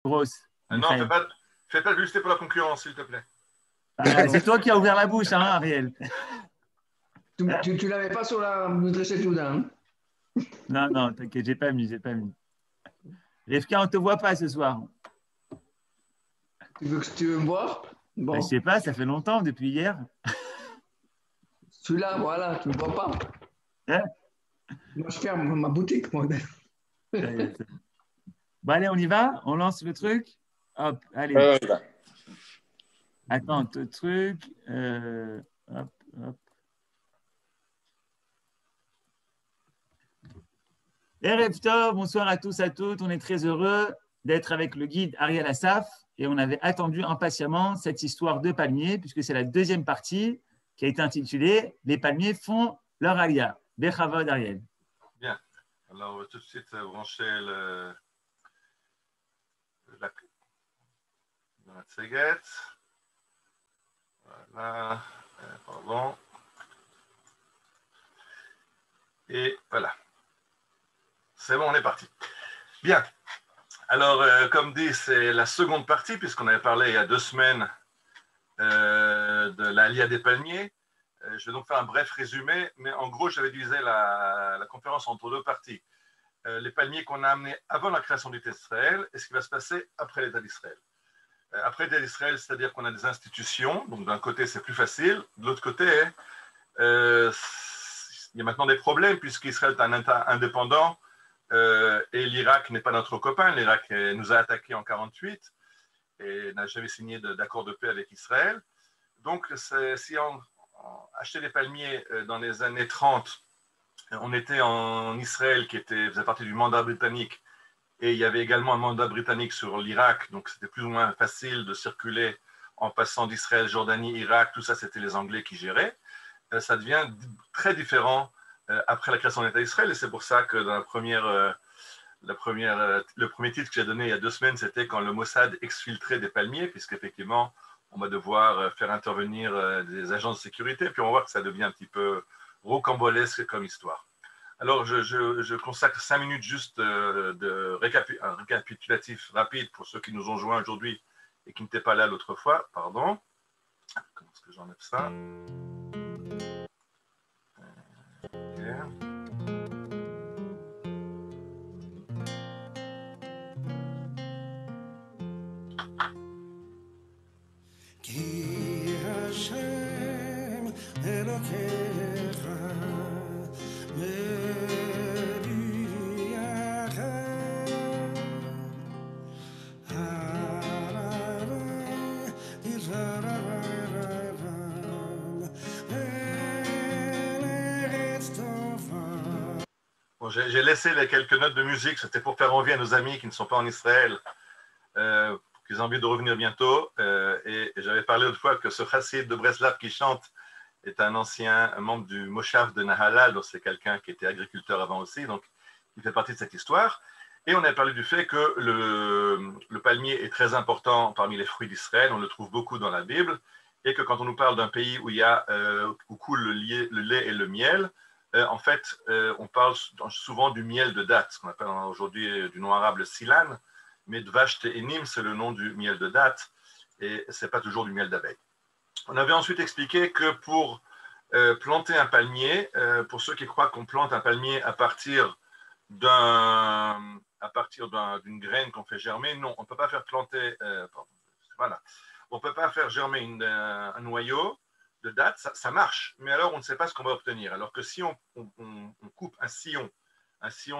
Grosse, Non, Michael. fais pas de publicité pour la concurrence, s'il te plaît. Ah, c'est toi qui as ouvert la bouche, hein, Ariel. Tu l'avais pas sur la Nutrition Soudan, hein? Non, non, t'inquiète, j'ai pas mis, j'ai pas mis. Rivka, on te voit pas ce soir. Tu veux me voir? Ben, je Bon, sais pas, ça fait longtemps, depuis hier. celui-là, voilà, tu ne me vois pas. Hein. Moi, je ferme ma boutique, moi. Ça y est, c'est bon. Bon, allez, on y va? On lance le truc? Hop, allez. Ouais, ouais. Attends, le truc. Hop, hop. Erev Tov, bonsoir à tous, à toutes. On est très heureux d'être avec le guide Ariel Assaf et on avait attendu impatiemment cette histoire de palmiers puisque c'est la deuxième partie qui a été intitulée Les palmiers font leur alia. Bechavod Ariel. Bien. Alors, on va tout de suite brancher la tséguette. Voilà. Pardon. Et voilà. C'est bon, on est parti. Bien. Alors, comme dit, c'est la seconde partie, puisqu'on avait parlé il y a 2 semaines de l'Alia des palmiers. Je vais donc faire un bref résumé, mais en gros, j'avais divisé la conférence entre 2 parties. Les palmiers qu'on a amenés avant la création d'État d'Israël et ce qui va se passer après l'État d'Israël. Après l'État d'Israël, c'est-à-dire qu'on a des institutions, donc d'un côté, c'est plus facile, de l'autre côté, il y a maintenant des problèmes, puisqu'Israël est un État indépendant, et l'Irak n'est pas notre copain. L'Irak nous a attaqués en 1948 et n'a jamais signé d'accord de paix avec Israël. Donc, si on achetait des palmiers dans les années 30, on était en Israël qui faisait partie du mandat britannique et il y avait également un mandat britannique sur l'Irak, donc c'était plus ou moins facile de circuler en passant d'Israël, Jordanie, Irak, tout ça c'était les Anglais qui géraient. Ça devient très différent après la création de l'État d'Israël et c'est pour ça que dans le premier titre que j'ai donné il y a 2 semaines, c'était quand le Mossad exfiltrait des palmiers, puisqu'effectivement, on va devoir faire intervenir des agents de sécurité, puis on va voir que ça devient un petit peu rocambolesque comme histoire. Alors, je consacre 5 minutes juste un récapitulatif rapide pour ceux qui nous ont joints aujourd'hui et qui n'étaient pas là l'autre fois. Pardon. Comment est-ce que j'enlève ça? Okay. Bon, j'ai laissé les quelques notes de musique, c'était pour faire envie à nos amis qui ne sont pas en Israël, pour qu'ils aient envie de revenir bientôt. Et j'avais parlé autrefois que ce chassid de Breslav qui chante est un ancien membre du Moshav de Nahalal, donc c'est quelqu'un qui était agriculteur avant aussi, donc il fait partie de cette histoire. Et on a parlé du fait que le palmier est très important parmi les fruits d'Israël, on le trouve beaucoup dans la Bible, et que quand on nous parle d'un pays où coule le lait et le miel, en fait, on parle souvent du miel de date, ce qu'on appelle aujourd'hui du nom arabe le silan, mais dvash te'enim, c'est le nom du miel de date, et ce n'est pas toujours du miel d'abeille. On avait ensuite expliqué que pour planter un palmier, pour ceux qui croient qu'on plante un palmier à partir d'une graine qu'on fait germer, non, on ne peut pas faire planter, voilà, on ne peut pas faire germer un noyau de date, ça marche, mais alors on ne sait pas ce qu'on va obtenir. Alors que si on coupe un sillon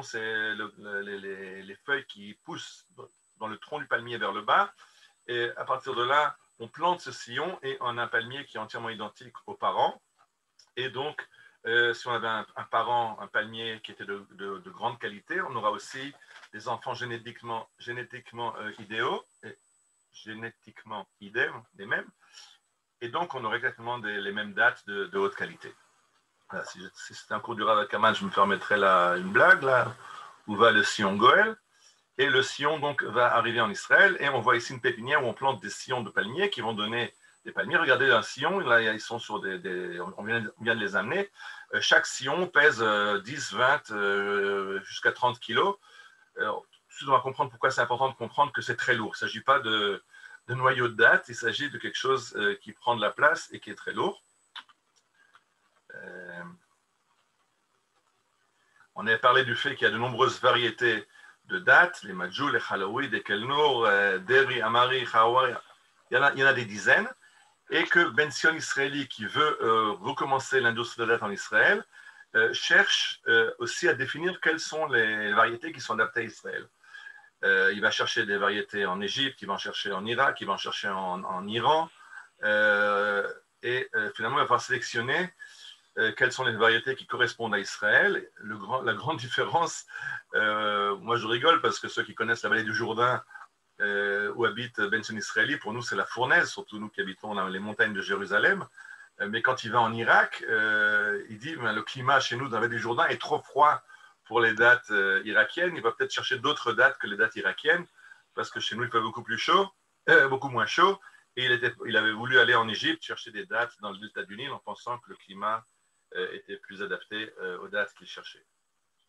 c'est les feuilles qui poussent dans le tronc du palmier vers le bas, et à partir de là, on plante ce sillon et on a un palmier qui est entièrement identique aux parents. Et donc, si on avait un palmier qui était de grande qualité, on aura aussi des enfants génétiquement idéaux, et génétiquement les mêmes. Et donc, on aurait exactement les mêmes dates de haute qualité. Voilà, si c'était un cours du Rav Kaman, je me permettrais une blague, là, où va le sillon Goël. Et le sillon, donc, va arriver en Israël. Et on voit ici une pépinière où on plante des sillons de palmiers qui vont donner des palmiers. Regardez un sillon, là, ils sont sur on vient de les amener. Chaque sillon pèse 10, 20, jusqu'à 30 kilos. ensuite, on va comprendre pourquoi c'est important de comprendre que c'est très lourd. Il ne s'agit pas de noyau de date, il s'agit de quelque chose qui prend de la place et qui est très lourd. On avait parlé du fait qu'il y a de nombreuses variétés de dates, les Majou, les Khalaoui, les Kelnour, Deri, Amari, Khawari, il y en a des dizaines, et que Ben Sion Israéli, qui veut recommencer l'industrie de la date en Israël, cherche aussi à définir quelles sont les variétés qui sont adaptées à Israël. Il va chercher des variétés en Égypte, il va en chercher en Irak, il va en chercher en Iran, et finalement, il va falloir sélectionner quelles sont les variétés qui correspondent à Israël. La grande différence, moi je rigole parce que ceux qui connaissent la vallée du Jourdain, où habite Ben Sion Israéli, pour nous c'est la fournaise, surtout nous qui habitons dans les montagnes de Jérusalem. Mais quand il va en Irak, il dit le climat chez nous dans la vallée du Jourdain est trop froid pour les dates irakiennes. Il va peut-être chercher d'autres dates que les dates irakiennes, parce que chez nous il fait beaucoup moins chaud. Et il avait voulu aller en Égypte chercher des dates dans le delta du Nil en pensant que le climat était plus adapté aux dates qu'il cherchait.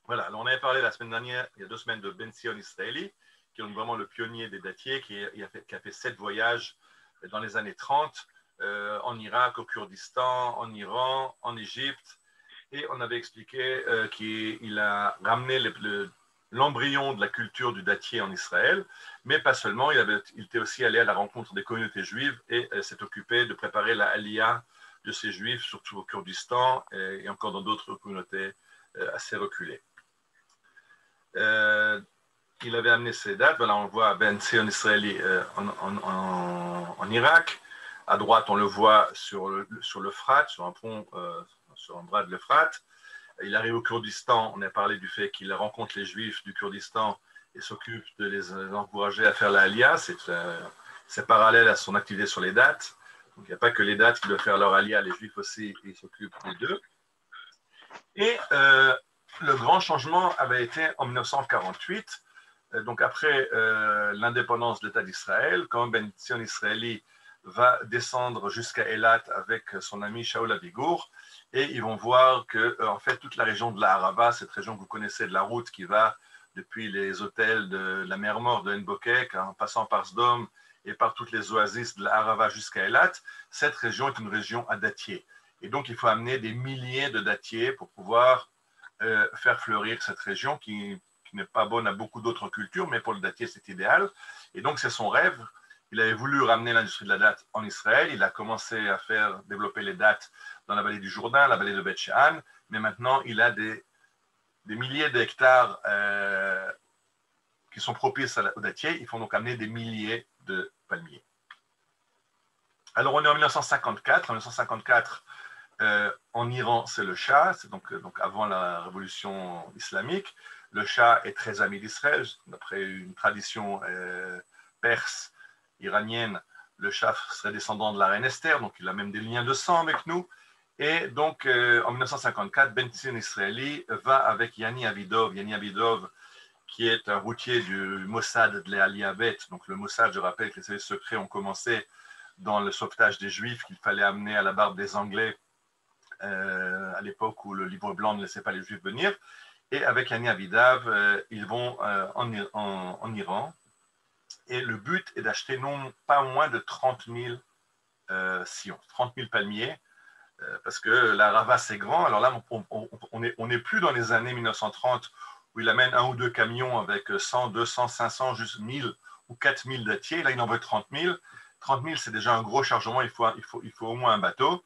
Voilà, alors on avait parlé la semaine dernière, il y a 2 semaines, de Ben Sion Israéli, qui est donc vraiment le pionnier des datiers, qui a fait 7 voyages dans les années 30, en Irak, au Kurdistan, en Iran, en Égypte. Et on avait expliqué qu'il a ramené l'embryon de la culture du datier en Israël, mais pas seulement, il était aussi allé à la rencontre des communautés juives et s'est occupé de préparer la Aliyah de ces juifs, surtout au Kurdistan et encore dans d'autres communautés assez reculées. Il avait amené ces dates. Voilà, on voit Ben Sion Israéli en Irak. À droite, on le voit sur l'Euphrate, sur un pont, sur un bras de l'Euphrate. Il arrive au Kurdistan. On a parlé du fait qu'il rencontre les Juifs du Kurdistan et s'occupe de les encourager à faire la Aliyah. C'est parallèle à son activité sur les dates. Donc, il n'y a pas que les dates qui doivent faire leur Aliyah, les Juifs aussi, ils s'occupent des deux. Et le grand changement avait été en 1948. Donc après l'indépendance de l'État d'Israël, quand Ben Sion Israéli va descendre jusqu'à Eilat avec son ami Shaul Avigour, et ils vont voir que en fait toute la région de la Arava, cette région que vous connaissez de la route qui va depuis les hôtels de la mer Morte de En-Bokek, en passant par Sdom et par toutes les oasis de la Arava jusqu'à Eilat, cette région est une région à dattier. Et donc il faut amener des milliers de dattiers pour pouvoir faire fleurir cette région qui n'est pas bonne à beaucoup d'autres cultures, mais pour le dattier, c'est idéal. Et donc, c'est son rêve. Il avait voulu ramener l'industrie de la date en Israël. Il a commencé à développer les dates dans la vallée du Jourdain, la vallée de Beth She'an, mais maintenant, il a des milliers d'hectares qui sont propices au dattier. Il faut donc amener des milliers de palmiers. Alors, on est en 1954. En 1954, en Iran, c'est le Shah, c'est donc avant la révolution islamique. Le Shah est très ami d'Israël. D'après une tradition perse, iranienne, le Shah serait descendant de la reine Esther, donc il a même des liens de sang avec nous. Et donc, en 1954, Ben Sion Israéli va avec Yanni Avidov. Yanni Avidov, qui est un routier du Mossad de l'Aliavet. Donc, le Mossad, je rappelle que les services secrets ont commencé dans le sauvetage des Juifs qu'il fallait amener à la barbe des Anglais à l'époque où le livre blanc ne laissait pas les Juifs venir. Et avec Yanni Avidav, ils vont en Iran. Et le but est d'acheter non pas moins de 30 000 sillons, 30 000 palmiers, parce que la Rava, c'est grand. Alors là, on n'est plus dans les années 1930 où il amène 1 ou 2 camions avec 100, 200, 500, juste 1000 ou 4000 dattiers. Là, il en veut 30 000. 30 000, c'est déjà un gros chargement. Il faut au moins un bateau.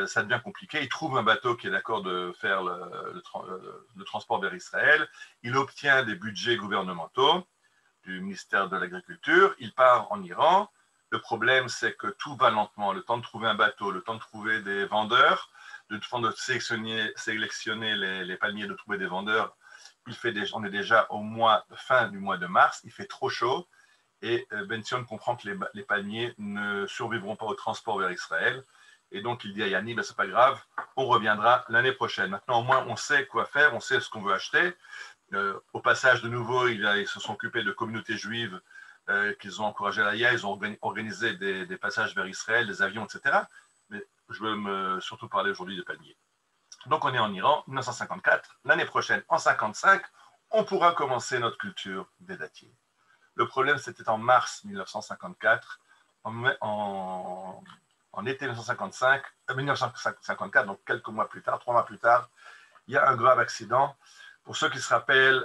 Ça devient compliqué. Il trouve un bateau qui est d'accord de faire le transport vers Israël. Il obtient des budgets gouvernementaux du ministère de l'Agriculture. Il part en Iran. Le problème, c'est que tout va lentement. Le temps de trouver un bateau, le temps de trouver des vendeurs, le temps de sélectionner les palmiers, de trouver des vendeurs. On est déjà fin du mois de mars. Il fait trop chaud. Et Ben Sion comprend que les palmiers ne survivront pas au transport vers Israël. Et donc, il dit à Yanni, c'est pas grave, on reviendra l'année prochaine. Maintenant, au moins, on sait quoi faire, on sait ce qu'on veut acheter. Au passage, de nouveau, ils se sont occupés de communautés juives qu'ils ont encouragées à l'Aliyah. Ils ont organisé des passages vers Israël, des avions, etc. Mais je veux surtout parler aujourd'hui de palmiers. Donc, on est en Iran, 1954. L'année prochaine, en 1955, on pourra commencer notre culture des dattiers. Le problème, c'était en mars 1954. En été 1954, donc quelques mois plus tard, 3 mois plus tard, il y a un grave accident. Pour ceux qui se rappellent,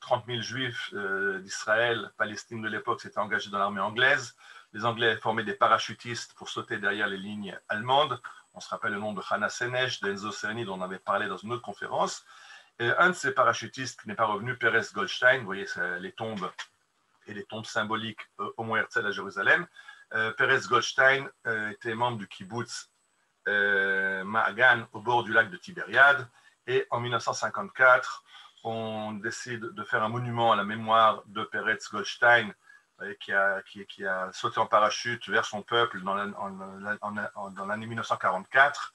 30 000 juifs d'Israël, Palestine de l'époque, s'étaient engagés dans l'armée anglaise. Les Anglais formaient des parachutistes pour sauter derrière les lignes allemandes. On se rappelle le nom de Hannah Senesh, d'Enzo Sereni, dont on avait parlé dans une autre conférence. Et un de ces parachutistes qui n'est pas revenu, Perez Goldstein, vous voyez les tombes et les tombes symboliques au Mont Herzl à Jérusalem. Perez Goldstein était membre du kibbutz Ma'agan au bord du lac de Tibériade. Et en 1954, on décide de faire un monument à la mémoire de Perez Goldstein qui a sauté en parachute vers son peuple dans l'année 1944.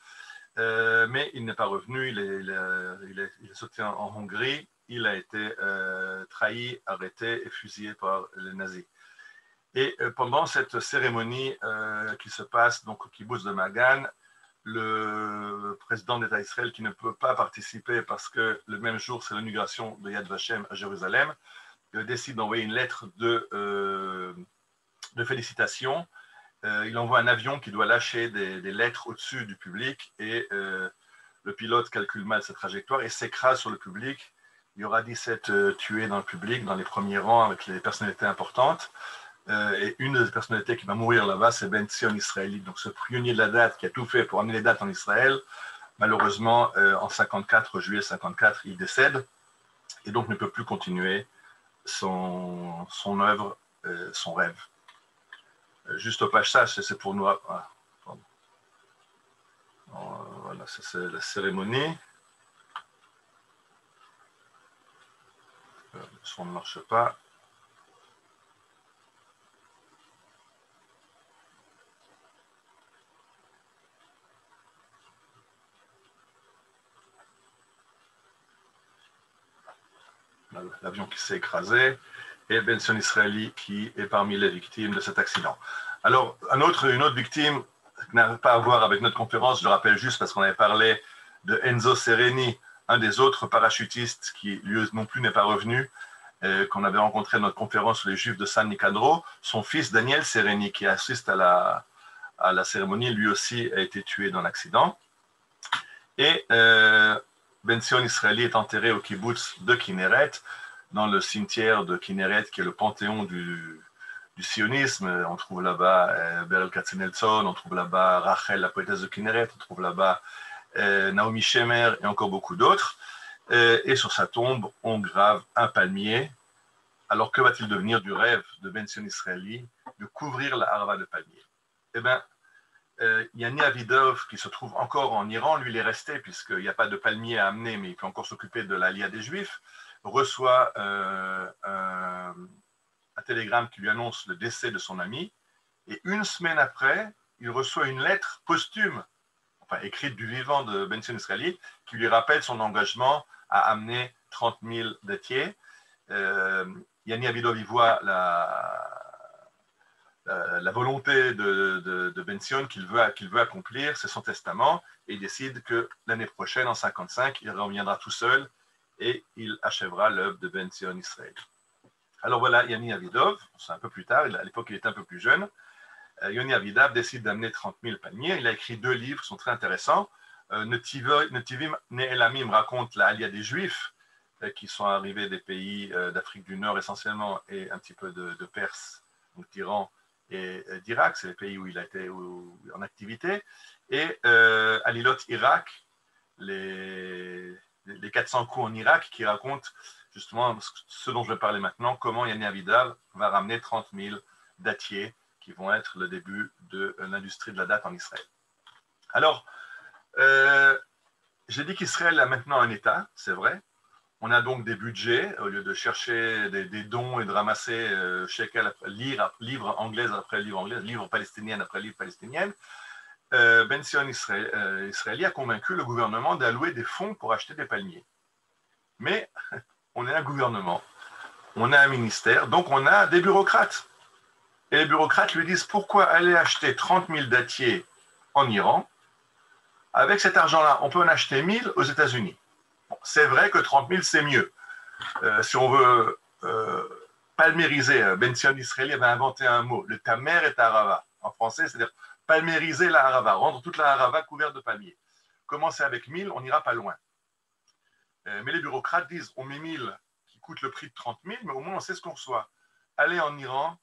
Mais il n'est pas revenu, il est sauté en Hongrie, il a été trahi, arrêté et fusillé par les nazis. Et pendant cette cérémonie qui se passe donc au kibbutz de Magan, le président d'État d'Israël qui ne peut pas participer parce que le même jour c'est l'inauguration de Yad Vashem à Jérusalem, décide d'envoyer une lettre de félicitations. Il envoie un avion qui doit lâcher des lettres au-dessus du public et le pilote calcule mal sa trajectoire et s'écrase sur le public. Il y aura 17 tués dans le public, dans les premiers rangs avec les personnalités importantes. Et une des personnalités qui va mourir là-bas, c'est Ben Zion Israeli, donc ce pionnier de la date qui a tout fait pour amener les dates en Israël. Malheureusement, en 54, juillet 54, il décède et donc ne peut plus continuer son œuvre, son rêve. Juste au passage, c'est pour nous. Voilà, c'est la cérémonie. Le son ne marche pas. L'avion qui s'est écrasé et Ben Zion Israeli qui est parmi les victimes de cet accident. Alors, une autre victime qui n'a pas à voir avec notre conférence, je le rappelle juste parce qu'on avait parlé de Enzo Sereni, un des autres parachutistes qui lui non plus n'est pas revenu, qu'on avait rencontré à notre conférence sur les Juifs de San Nicandro. Son fils Daniel Sereni, qui assiste à la cérémonie, lui aussi a été tué dans l'accident. Et Ben Zion Israeli est enterré au kibbutz de Kinneret, dans le cimetière de Kinneret, qui est le panthéon du sionisme. On trouve là-bas Berel Katzenelson, on trouve là-bas Rachel, la poétesse de Kinneret, on trouve là-bas Naomi Shemer et encore beaucoup d'autres. Et sur sa tombe, on grave un palmier. Alors que va-t-il devenir du rêve de Ben Zion Israeli de couvrir la Arava de palmier? Eh bien, Yanni Avidov, qui se trouve encore en Iran, lui il est resté puisqu'il n'y a pas de palmier à amener, mais il peut encore s'occuper de l'Alia des Juifs, reçoit un télégramme qui lui annonce le décès de son ami, et une semaine après, il reçoit une lettre posthume, enfin écrite du vivant de Ben Zion Israeli, qui lui rappelle son engagement à amener 30 000 dattiers. Yanni Avidov y voit la volonté de Ben Zion qu'il veut accomplir, c'est son testament, et il décide que l'année prochaine, en 55, il reviendra tout seul et il achèvera l'œuvre de Ben Zion Israël. Alors voilà, Yanni Avidov, c'est un peu plus tard, à l'époque il était un peu plus jeune, Yanni Avidov décide d'amener 30 000 palmiers. Il a écrit 2 livres qui sont très intéressants. Netivim Ne'elamim raconte la Alia des Juifs qui sont arrivés des pays d'Afrique du Nord essentiellement et un petit peu de Perse, donc d'Iran et d'Irak, c'est les pays où il a été en activité, et Alilot Irak, les 400 coups en Irak, qui racontent justement ce dont je vais parler maintenant, comment Yanni Avidov va ramener 30 000 dattiers qui vont être le début de l'industrie de la date en Israël. Alors, j'ai dit qu'Israël a maintenant un État, c'est vrai. On a donc des budgets, au lieu de chercher des dons et de ramasser livre anglaise après livre anglaise, livre palestinienne après livre palestinienne. Ben Zion Israëli a convaincu le gouvernement d'allouer des fonds pour acheter des palmiers. Mais on est un gouvernement, on a un ministère, donc on a des bureaucrates. Et les bureaucrates lui disent pourquoi aller acheter 30 000 dattiers en Iran? Avec cet argent-là, on peut en acheter 1000 aux États-Unis. Bon, c'est vrai que 30 000, c'est mieux. si on veut palmériser, Ben Zion Israël avait inventé un mot, le tamer et tarava, en français, c'est-à-dire palmériser la harava, rendre toute la harava couverte de palmiers. Commencer avec 1000, on n'ira pas loin. Mais les bureaucrates disent, on met 1000 qui coûte le prix de 30 000, mais au moins on sait ce qu'on reçoit. Aller en Iran,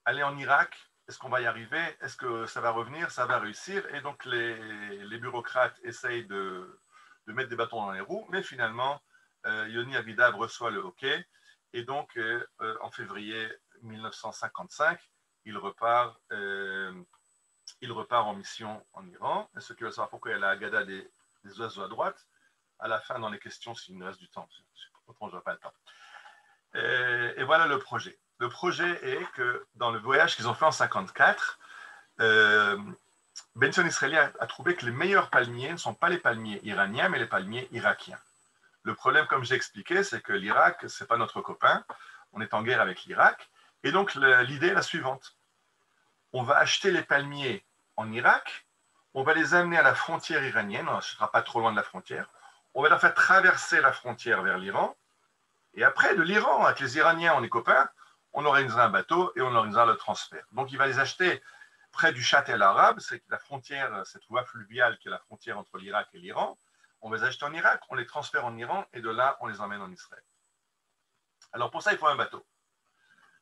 aller en Irak, est-ce qu'on va y arriver? Est-ce que ça va revenir? Ça va réussir? Et donc les bureaucrates essayent de mettre des bâtons dans les roues, mais finalement, Yoni Avidav reçoit le OK, et donc en février 1955, il repart en mission en Iran. Et ce qui va savoir pourquoi il y a la Haggadah des oiseaux à droite, à la fin dans les questions, s'il nous reste du temps. Autrement, je n'aurai pas le temps. Et voilà le projet. Le projet est que dans le voyage qu'ils ont fait en 1954, Ben Zion Israël a trouvé que les meilleurs palmiers ne sont pas les palmiers iraniens, mais les palmiers irakiens. Le problème, comme j'ai expliqué, c'est que l'Irak, ce n'est pas notre copain. On est en guerre avec l'Irak. Et donc, l'idée est la suivante. On va acheter les palmiers en Irak, on va les amener à la frontière iranienne, on ne sera pas trop loin de la frontière, on va leur faire traverser la frontière vers l'Iran, et après, de l'Iran, avec les Iraniens, on est copains, on organisera un bateau et on organisera le transfert. Donc, il va les acheter près du Chat el-Arab, c'est la frontière, cette voie fluviale qui est la frontière entre l'Irak et l'Iran. On va les acheter en Irak, on les transfère en Iran, et de là, on les emmène en Israël. Alors, pour ça, il faut un bateau.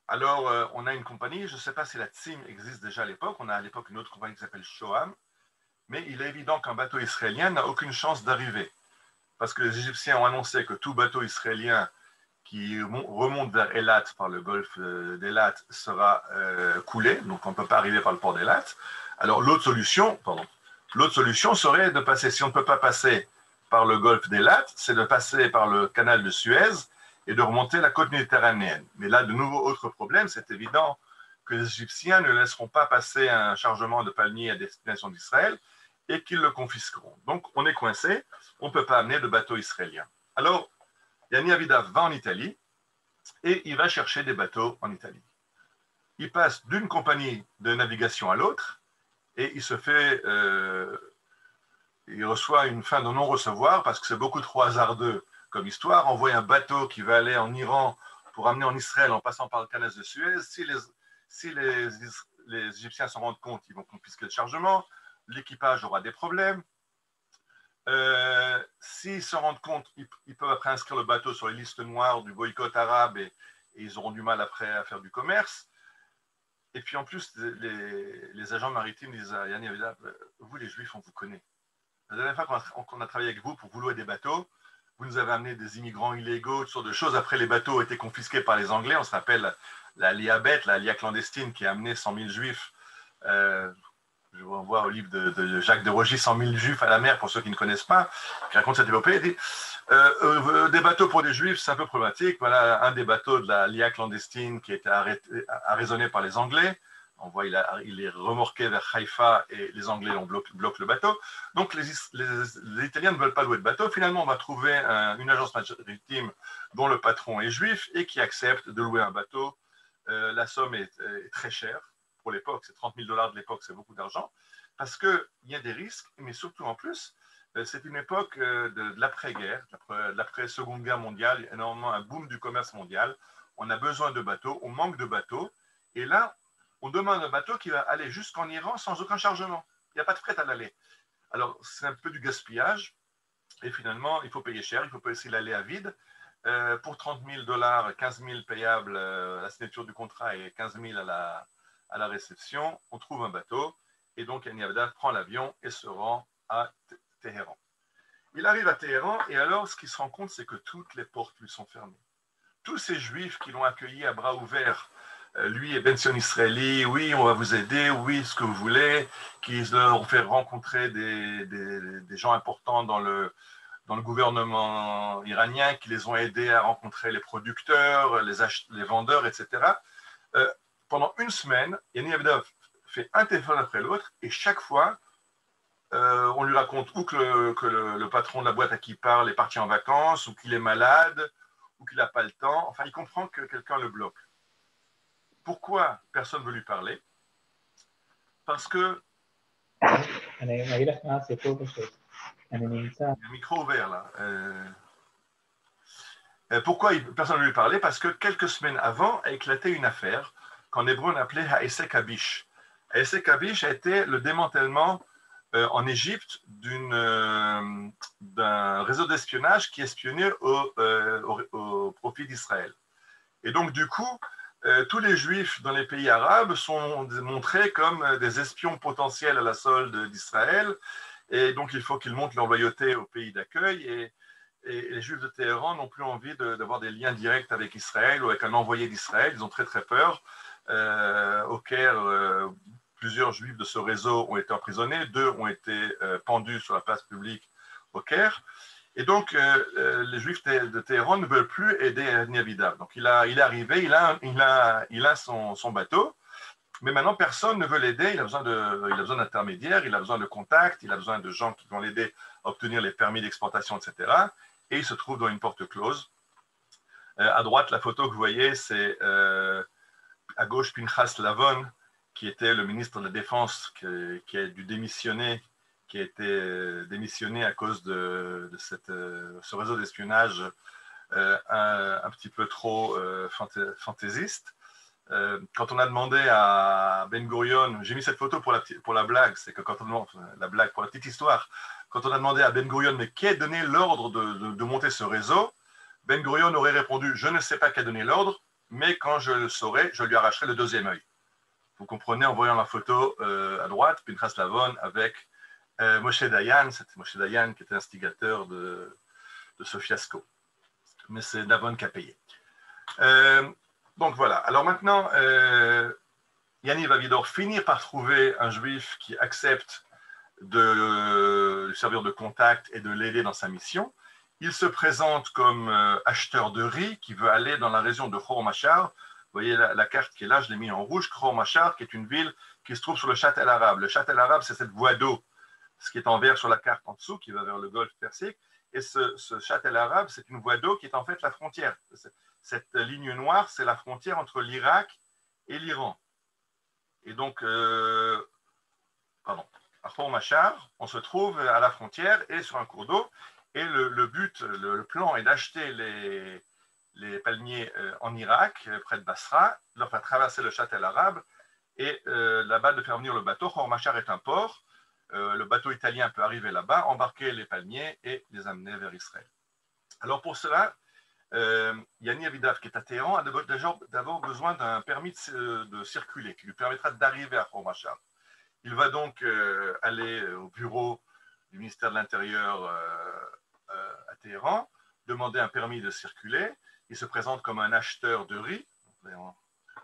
Alors, on a une compagnie, je ne sais pas si la Tzim existe déjà à l'époque, on a à l'époque une autre compagnie qui s'appelle Shoham, mais il est évident qu'un bateau israélien n'a aucune chance d'arriver, parce que les Égyptiens ont annoncé que tout bateau israélien qui remonte vers Eilat par le golfe d'Eilat sera coulé, donc on ne peut pas arriver par le port d'Eilat. Alors, l'autre solution serait de passer, si on ne peut pas passer par le golfe d'Eilat, c'est de passer par le canal de Suez, et de remonter la côte méditerranéenne. Mais là, de nouveau, autre problème, c'est évident que les Égyptiens ne laisseront pas passer un chargement de palmiers à destination d'Israël et qu'ils le confisqueront. Donc, on est coincé, on ne peut pas amener de bateau israélien. Alors, Yoni Avidav va en Italie et il va chercher des bateaux en Italie. Il passe d'une compagnie de navigation à l'autre et il se fait... il reçoit une fin de non-recevoir parce que c'est beaucoup trop hasardeux comme histoire, envoyer un bateau qui va aller en Iran pour amener en Israël en passant par le canal de Suez. Si les Égyptiens s'en rendent compte, ils vont confisquer le chargement, l'équipage aura des problèmes. S'ils se rendent compte, ils peuvent après inscrire le bateau sur les listes noires du boycott arabe et ils auront du mal après à faire du commerce. Et puis en plus, les agents maritimes disent à Yoni Avidav, vous les Juifs, on vous connaît. La dernière fois qu'on a travaillé avec vous pour vous louer des bateaux, vous nous avez amené des immigrants illégaux, toutes sortes de choses. Après, les bateaux ont été confisqués par les Anglais. On se rappelle la Liabet, la Lia clandestine qui a amené 100 000 Juifs. Je vous renvoie au livre de Jacques de Rogy, 100 000 Juifs à la mer, pour ceux qui ne connaissent pas, qui raconte cette épopée. Il dit des bateaux pour des Juifs, c'est un peu problématique. Voilà un des bateaux de la Lia clandestine qui a été arraisonné par les Anglais. On voit, il est remorqué vers Haïfa et les Anglais bloquent le bateau. Donc, les Italiens ne veulent pas louer de bateau. Finalement, on va trouver une agence maritime dont le patron est juif et qui accepte de louer un bateau. La somme est très chère pour l'époque. C'est 30 000 $ de l'époque, c'est beaucoup d'argent. Parce qu'il y a des risques, mais surtout en plus, c'est une époque de l'après-guerre, de l'après-seconde guerre mondiale. Il y a énormément un boom du commerce mondial. On a besoin de bateaux, on manque de bateaux. Et là, on demande un bateau qui va aller jusqu'en Iran sans aucun chargement. Il n'y a pas de fret à l'aller. Alors, c'est un peu du gaspillage. Et finalement, il faut payer cher. Il faut pas essayer d'aller à vide. Pour 30 000 $, 15 000 payables à la signature du contrat et 15 000 à la réception, on trouve un bateau. Et donc, Yoni Avidav prend l'avion et se rend à Téhéran. Il arrive à Téhéran et alors, ce qu'il se rend compte, c'est que toutes les portes lui sont fermées. Tous ces Juifs qui l'ont accueilli à bras ouverts, lui et Ben Zion Israëli, oui, on va vous aider, oui, ce que vous voulez, qui leur ont fait rencontrer des gens importants dans le gouvernement iranien, qui les ont aidés à rencontrer les producteurs, les vendeurs, etc. Pendant une semaine, Yoni Avidav fait un téléphone après l'autre, et chaque fois, on lui raconte ou que le patron de la boîte à qui il parle est parti en vacances, ou qu'il est malade, ou qu'il n'a pas le temps. Enfin, il comprend que quelqu'un le bloque. Pourquoi personne ne veut lui parler? Parce que... Il y a un micro ouvert là. Pourquoi personne ne lui parlait? Parce que quelques semaines avant a éclaté une affaire qu'en hébreu on appelait Haesek Habish. Haesek Habish a été le démantèlement en Égypte d'un réseau d'espionnage qui espionnait au profit d'Israël. Et donc, du coup, tous les Juifs dans les pays arabes sont montrés comme des espions potentiels à la solde d'Israël. Et donc, il faut qu'ils montrent leur loyauté au pays d'accueil. Et les Juifs de Téhéran n'ont plus envie d'avoir des liens directs avec Israël ou avec un envoyé d'Israël. Ils ont très, très peur. Au Caire, plusieurs Juifs de ce réseau ont été emprisonnés. 2 ont été pendus sur la place publique au Caire. Et donc, les Juifs de Téhéran ne veulent plus aider Yani Avidav. Donc, il est arrivé, il a son bateau, mais maintenant, personne ne veut l'aider. Il a besoin d'intermédiaires, il a besoin de contacts, il a besoin de gens qui vont l'aider à obtenir les permis d'exportation, etc. Et il se trouve dans une porte close. À droite, la photo que vous voyez, c'est à gauche Pinchas Lavon, qui était le ministre de la Défense, qui a dû démissionner, qui a été démissionné à cause de ce réseau d'espionnage un petit peu trop fantaisiste. Quand on a demandé à Ben Gurion, j'ai mis cette photo pour la blague, c'est que quand on demande la blague, pour la petite histoire, quand on a demandé à Ben Gurion, mais qui a donné l'ordre de monter ce réseau, Ben Gurion aurait répondu, je ne sais pas qui a donné l'ordre, mais quand je le saurai, je lui arracherai le 2e œil. Vous comprenez en voyant la photo à droite, Pinchas Lavon avec Moshe Dayan, c'était Moshe Dayan qui était instigateur de ce fiasco. Mais c'est Lavon qui a payé. Donc voilà. Alors maintenant, Yaniv va finir par trouver un juif qui accepte de lui servir de contact et de l'aider dans sa mission. Il se présente comme acheteur de riz qui veut aller dans la région de Khor Machar. Vous voyez la carte qui est là, je l'ai mis en rouge. Khor Machar, qui est une ville qui se trouve sur le Chat El Arab. Le Chat El Arab, c'est cette voie d'eau, ce qui est en vert sur la carte en dessous, qui va vers le golfe Persique. Et ce Chat El Arab, c'est une voie d'eau qui est en fait la frontière. Cette ligne noire, c'est la frontière entre l'Irak et l'Iran. Et donc, à Khor Machar, on se trouve à la frontière et sur un cours d'eau. Et le plan est d'acheter les palmiers en Irak, près de Basra, de leur faire traverser le Chat El Arab et là-bas de faire venir le bateau. Khor Machar est un port. Le bateau italien peut arriver là-bas, embarquer les palmiers et les amener vers Israël. Alors pour cela, Yaniv Avidav, qui est à Téhéran, a d'abord besoin d'un permis de circuler qui lui permettra d'arriver à Khor Machar. Il va donc aller au bureau du ministère de l'Intérieur à Téhéran, demander un permis de circuler. Il se présente comme un acheteur de riz.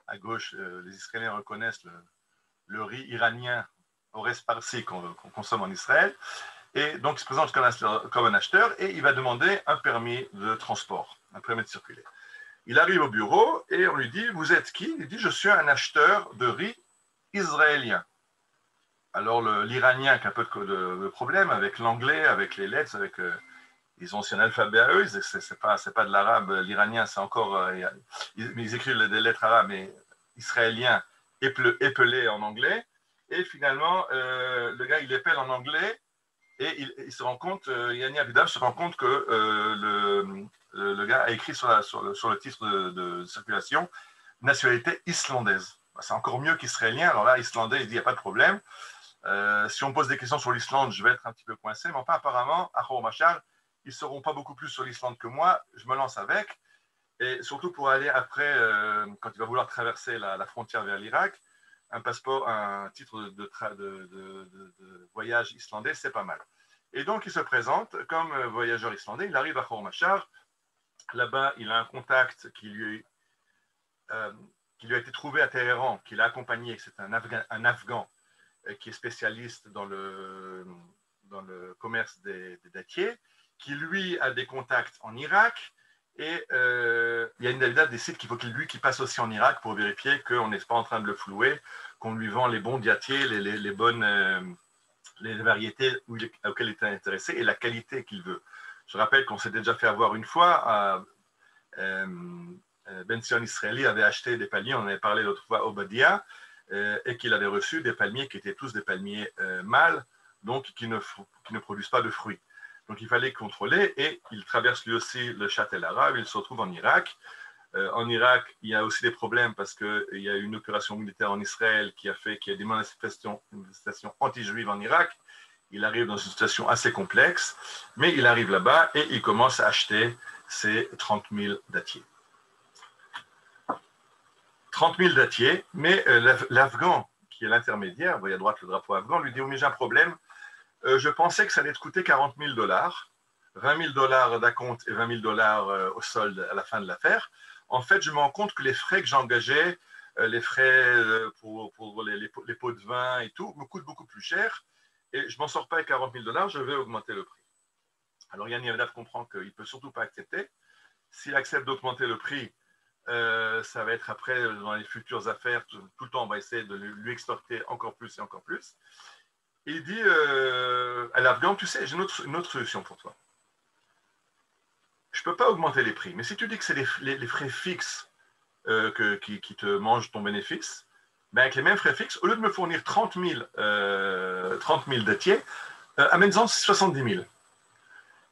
À gauche, les Israéliens reconnaissent le riz iranien Ores Parsi qu'on consomme en Israël. Et donc, il se présente comme un acheteur et il va demander un permis de transport, un permis de circuler. Il arrive au bureau et on lui dit, vous êtes qui? Il dit, je suis un acheteur de riz israélien. Alors, l'Iranien qui a un peu de problème avec l'anglais, avec les lettres, ils ont aussi un alphabet à eux, c'est pas de l'arabe, l'Iranien, c'est encore... ils écrivent des lettres arabes, mais israéliens épelés en anglais. Et finalement, le gars, il épelle en anglais et il se rend compte, Yaniv Avidav se rend compte que le gars a écrit sur le titre de circulation nationalité islandaise. C'est encore mieux qu'israélien. Alors là, islandais, il dit, il n'y a pas de problème. Si on me pose des questions sur l'Islande, je vais être un petit peu coincé, mais enfin, apparemment, à Khor Machar, ils ne sauront pas beaucoup plus sur l'Islande que moi. Je me lance avec. Et surtout pour aller après, quand il va vouloir traverser la frontière vers l'Irak, un titre de voyage islandais, c'est pas mal. Et donc, il se présente comme voyageur islandais. Il arrive à Khor Machar. Là-bas, il a un contact qui lui a été trouvé à Téhéran, qu'il a accompagné. C'est un Afghan qui est spécialiste dans le commerce des dattiers, qui lui a des contacts en Irak. Et Yaniv Avidav décide qu'il faut qu'il passe aussi en Irak pour vérifier qu'on n'est pas en train de le flouer, qu'on lui vend les bons dattiers, les bonnes les variétés auxquelles il est intéressé et la qualité qu'il veut. Je rappelle qu'on s'était déjà fait avoir une fois. Ben Sion Israeli avait acheté des palmiers, on en avait parlé l'autre fois au Badia, et qu'il avait reçu des palmiers qui étaient tous des palmiers mâles, donc qui ne produisent pas de fruits. Donc il fallait contrôler et il traverse lui aussi le Chat el-Arab, il se retrouve en Irak. En Irak, il y a aussi des problèmes parce qu'il y a eu une opération militaire en Israël qui a fait qu'il y a des manifestations anti-juives en Irak. Il arrive dans une situation assez complexe, mais il arrive là-bas et il commence à acheter ses 30 000 dattiers. 30 000 dattiers, mais l'Afghan, qui est l'intermédiaire, vous voyez à droite le drapeau afghan, lui dit « Oui, mais j'ai un problème. Je pensais que ça allait te coûter 40 000 $, 20 000 $ d'acompte et 20 000 $ au solde à la fin de l'affaire. En fait, je me rends compte que les frais que j'engageais, les frais pour les pots de vin et tout, me coûtent beaucoup plus cher. Et je ne m'en sors pas avec 40 000 $, je vais augmenter le prix. » Alors Yann Yavdav comprend qu'il ne peut surtout pas accepter. S'il accepte d'augmenter le prix, ça va être après, dans les futures affaires, tout le temps, on va essayer de lui extorquer encore plus et encore plus. Et il dit à l'Afghan, tu sais, j'ai une autre solution pour toi. Je ne peux pas augmenter les prix, mais si tu dis que c'est les frais fixes qui te mangent ton bénéfice, ben avec les mêmes frais fixes, au lieu de me fournir 30 000 dattiers, amène-en 70 000.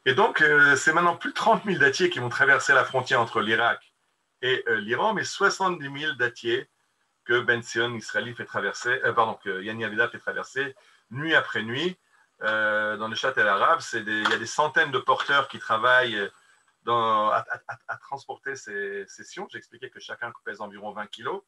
Et donc, c'est maintenant plus de 30 000 dattiers qui vont traverser la frontière entre l'Irak et l'Iran, mais 70 000 dattiers que Ben Sion Israëli fait traverser, que Yanni Avida fait traverser nuit après nuit dans le Chat el-Arab. Il y a des centaines de porteurs qui travaillent à transporter ces sions. J'expliquais que chacun pèse environ 20 kilos.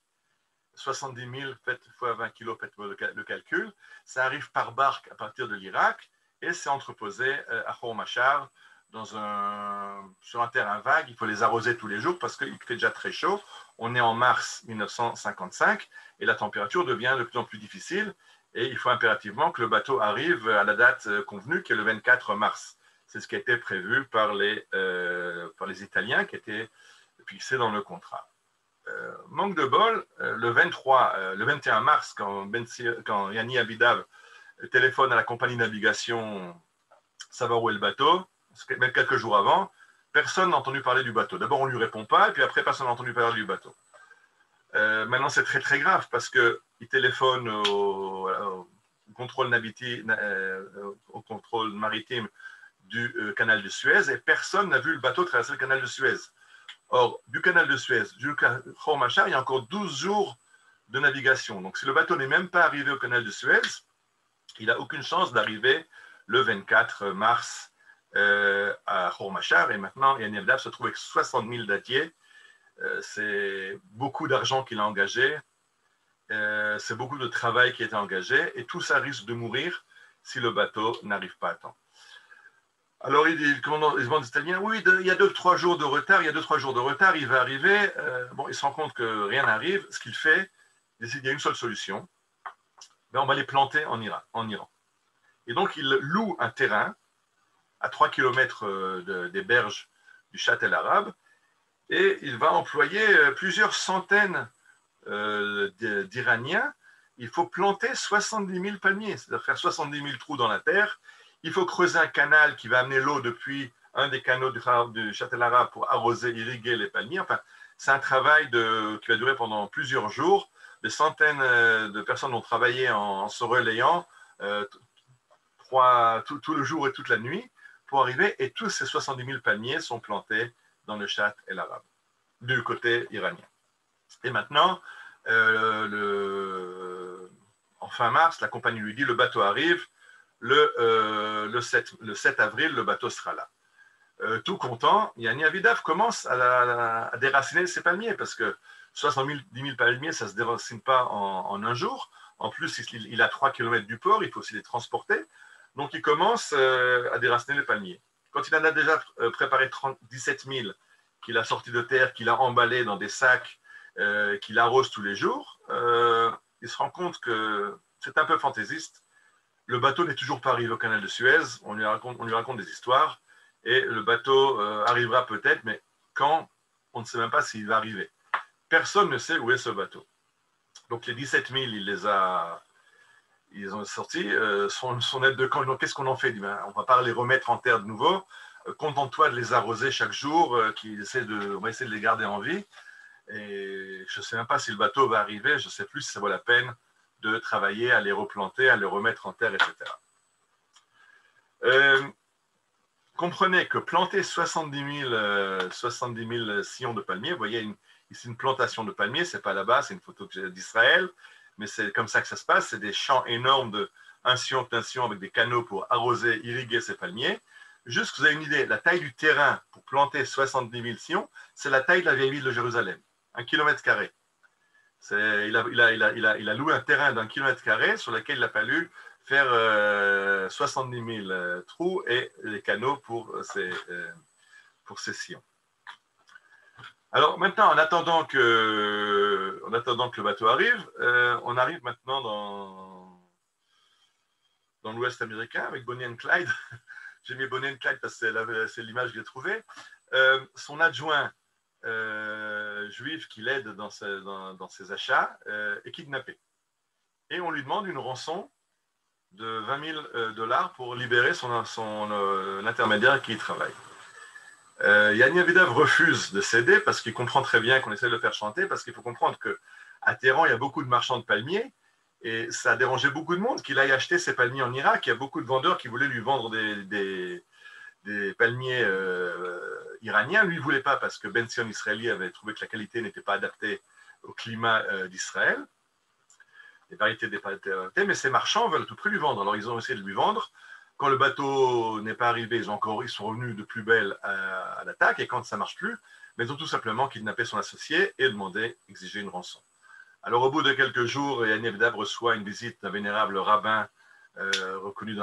70 000 fois 20 kilos, faites le calcul. Ça arrive par barque à partir de l'Irak et c'est entreposé à Khormachar sur un terrain vague. Il faut les arroser tous les jours parce qu'il fait déjà très chaud. On est en mars 1955 et la température devient de plus en plus difficile et il faut impérativement que le bateau arrive à la date convenue qui est le 24 mars. C'est ce qui a été prévu par les Italiens qui était fixé dans le contrat. Manque de bol, le 21 mars, quand Yanni Abidav téléphone à la compagnie de navigation savoir où est le bateau, même quelques jours avant, personne n'a entendu parler du bateau. D'abord, on ne lui répond pas, et puis après, personne n'a entendu parler du bateau. Maintenant, c'est très, très grave, parce qu'il téléphone au contrôle maritime du canal de Suez, et personne n'a vu le bateau traverser le canal de Suez. Or, du canal de Suez jusqu'à Khormachar, il y a encore 12 jours de navigation. Donc, si le bateau n'est même pas arrivé au canal de Suez, il n'a aucune chance d'arriver le 24 mars à Khormachar. Et maintenant, Yann Yavdav se trouve avec 60 000 dattiers. C'est beaucoup d'argent qu'il a engagé. C'est beaucoup de travail qui a été engagé. Et tout ça risque de mourir si le bateau n'arrive pas à temps. Alors, il demande aux Italiens, oui, il y a 2-3 jours de retard, il va arriver. Il se rend compte que rien n'arrive. Ce qu'il fait, il y a une seule solution. On va les planter en Iran. Et donc, il loue un terrain à 3 km des berges du Chat el-Arab et il va employer plusieurs centaines d'Iraniens. Il faut planter 70 000 palmiers, c'est-à-dire faire 70 000 trous dans la terre. Il faut creuser un canal qui va amener l'eau depuis un des canaux du Chat el-Arab pour arroser, irriguer les palmiers. Enfin, c'est un travail qui va durer pendant plusieurs jours. Des centaines de personnes ont travaillé en se relayant tout le jour et toute la nuit pour arriver. Et tous ces 70 000 palmiers sont plantés dans le Chat el-Arab, du côté iranien. Et maintenant, en fin mars, la compagnie lui dit le bateau arrive. Le 7 avril, le bateau sera là. Tout content, Yanni Avidav commence à déraciner ses palmiers parce que 70 000 palmiers, ça ne se déracine pas en un jour. En plus, il a 3 km du port, il faut aussi les transporter. Donc, il commence à déraciner les palmiers. Quand il en a déjà préparé 17 000 qu'il a sortis de terre, qu'il a emballés dans des sacs, qu'il arrose tous les jours, il se rend compte que c'est un peu fantaisiste. Le bateau n'est toujours pas arrivé au canal de Suez. On lui raconte des histoires. Et le bateau arrivera peut-être, mais quand, on ne sait même pas s'il va arriver. Personne ne sait où est ce bateau. Donc les 17 000, ils ont sorti. Son aide de camp, qu'est-ce qu'on en fait? On ne va pas les remettre en terre de nouveau. Contente-toi de les arroser chaque jour. On va essayer de les garder en vie. Et je ne sais même pas si le bateau va arriver. Je ne sais plus si ça vaut la peine de travailler à les replanter, à les remettre en terre, etc. comprenez que planter 70 000 sillons de palmiers, vous voyez ici une plantation de palmiers, ce n'est pas là-bas, c'est une photo d'Israël, mais c'est comme ça que ça se passe, c'est des champs énormes de un sillon avec des canaux pour arroser, irriguer ces palmiers. Juste que vous avez une idée, la taille du terrain pour planter 70 000 sillons, c'est la taille de la vieille ville de Jérusalem, 1 km². Il a loué un terrain d'1 km² sur lequel il a fallu faire 70 000 trous et les canaux pour ces sillons. Alors maintenant, en attendant que le bateau arrive, on arrive maintenant dans l'Ouest américain avec Bonnie and Clyde. J'ai mis Bonnie and Clyde parce que c'est l'image que j'ai trouvée. Son adjoint juif qui l'aide dans ses achats est kidnappé. Et on lui demande une rançon de 20 000 $ pour libérer l'intermédiaire avec qui il travaille. Yanni Avidav refuse de céder parce qu'il comprend très bien qu'on essaie de le faire chanter, parce qu'il faut comprendre qu'à Téhéran, il y a beaucoup de marchands de palmiers et ça a dérangé beaucoup de monde qu'il aille acheter ses palmiers en Irak. Il y a beaucoup de vendeurs qui voulaient lui vendre des palmiers iraniens. Lui, il ne voulait pas parce que Ben Sion israélien avait trouvé que la qualité n'était pas adaptée au climat d'Israël. Les variétés n'étaient pas adaptées, mais ces marchands veulent à tout prix lui vendre. Alors, ils ont essayé de lui vendre. Quand le bateau n'est pas arrivé, ils sont revenus de plus belle à l'attaque, et quand ça ne marche plus, mais ils ont tout simplement kidnappé son associé et exigé une rançon. Alors, au bout de quelques jours, Yanni Avidav reçoit une visite d'un vénérable rabbin reconnu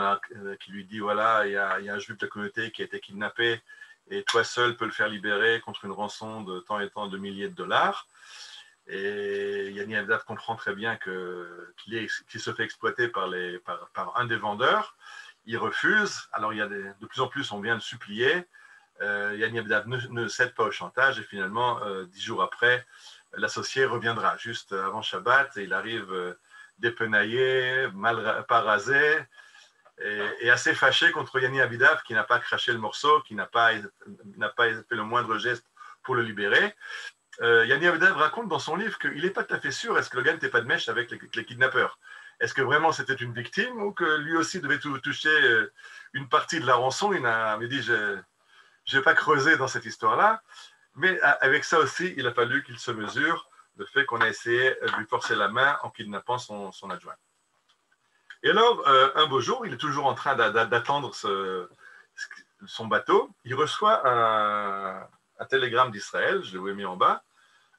qui lui dit, voilà, il y a un juif de la communauté qui a été kidnappé, et toi seul peux le faire libérer contre une rançon de tant et tant de milliers de dollars. Et Yanni Avidav comprend très bien qu'il se fait exploiter par un des vendeurs. Il refuse. Alors, de plus en plus, on vient le supplier. Yanni Avidav ne cède pas au chantage. Et finalement, 10 jours après, l'associé reviendra. Juste avant Shabbat, il arrive dépenaillé, pas rasé, et assez fâché contre Yanni Avidav, qui n'a pas craché le morceau, qui n'a pas fait le moindre geste pour le libérer. Yanni Avidav raconte dans son livre qu'il n'est pas tout à fait sûr, est-ce que le gars n'était pas de mèche avec les kidnappeurs? Est-ce que vraiment c'était une victime ou que lui aussi devait toucher une partie de la rançon? Il m'a dit, je ne vais pas creuser dans cette histoire-là. Mais avec ça aussi, il a fallu qu'il se mesure le fait qu'on a essayé de lui forcer la main en kidnappant son adjoint. Et alors, un beau jour, il est toujours en train d'attendre son bateau. Il reçoit un télégramme d'Israël, je l'ai mis en bas.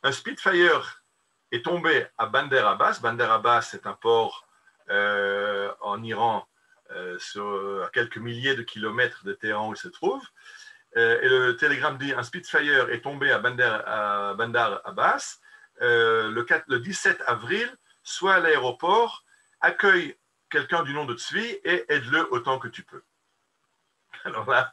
Un Spitfire est tombé à Bandar Abbas. Bandar Abbas, c'est un port en Iran, à quelques milliers de kilomètres de Téhéran où il se trouve. Et le télégramme dit, un Spitfire est tombé à Bandar Abbas le 17 avril, soit à l'aéroport, accueille quelqu'un du nom de Tzvi et aide-le autant que tu peux. Alors là,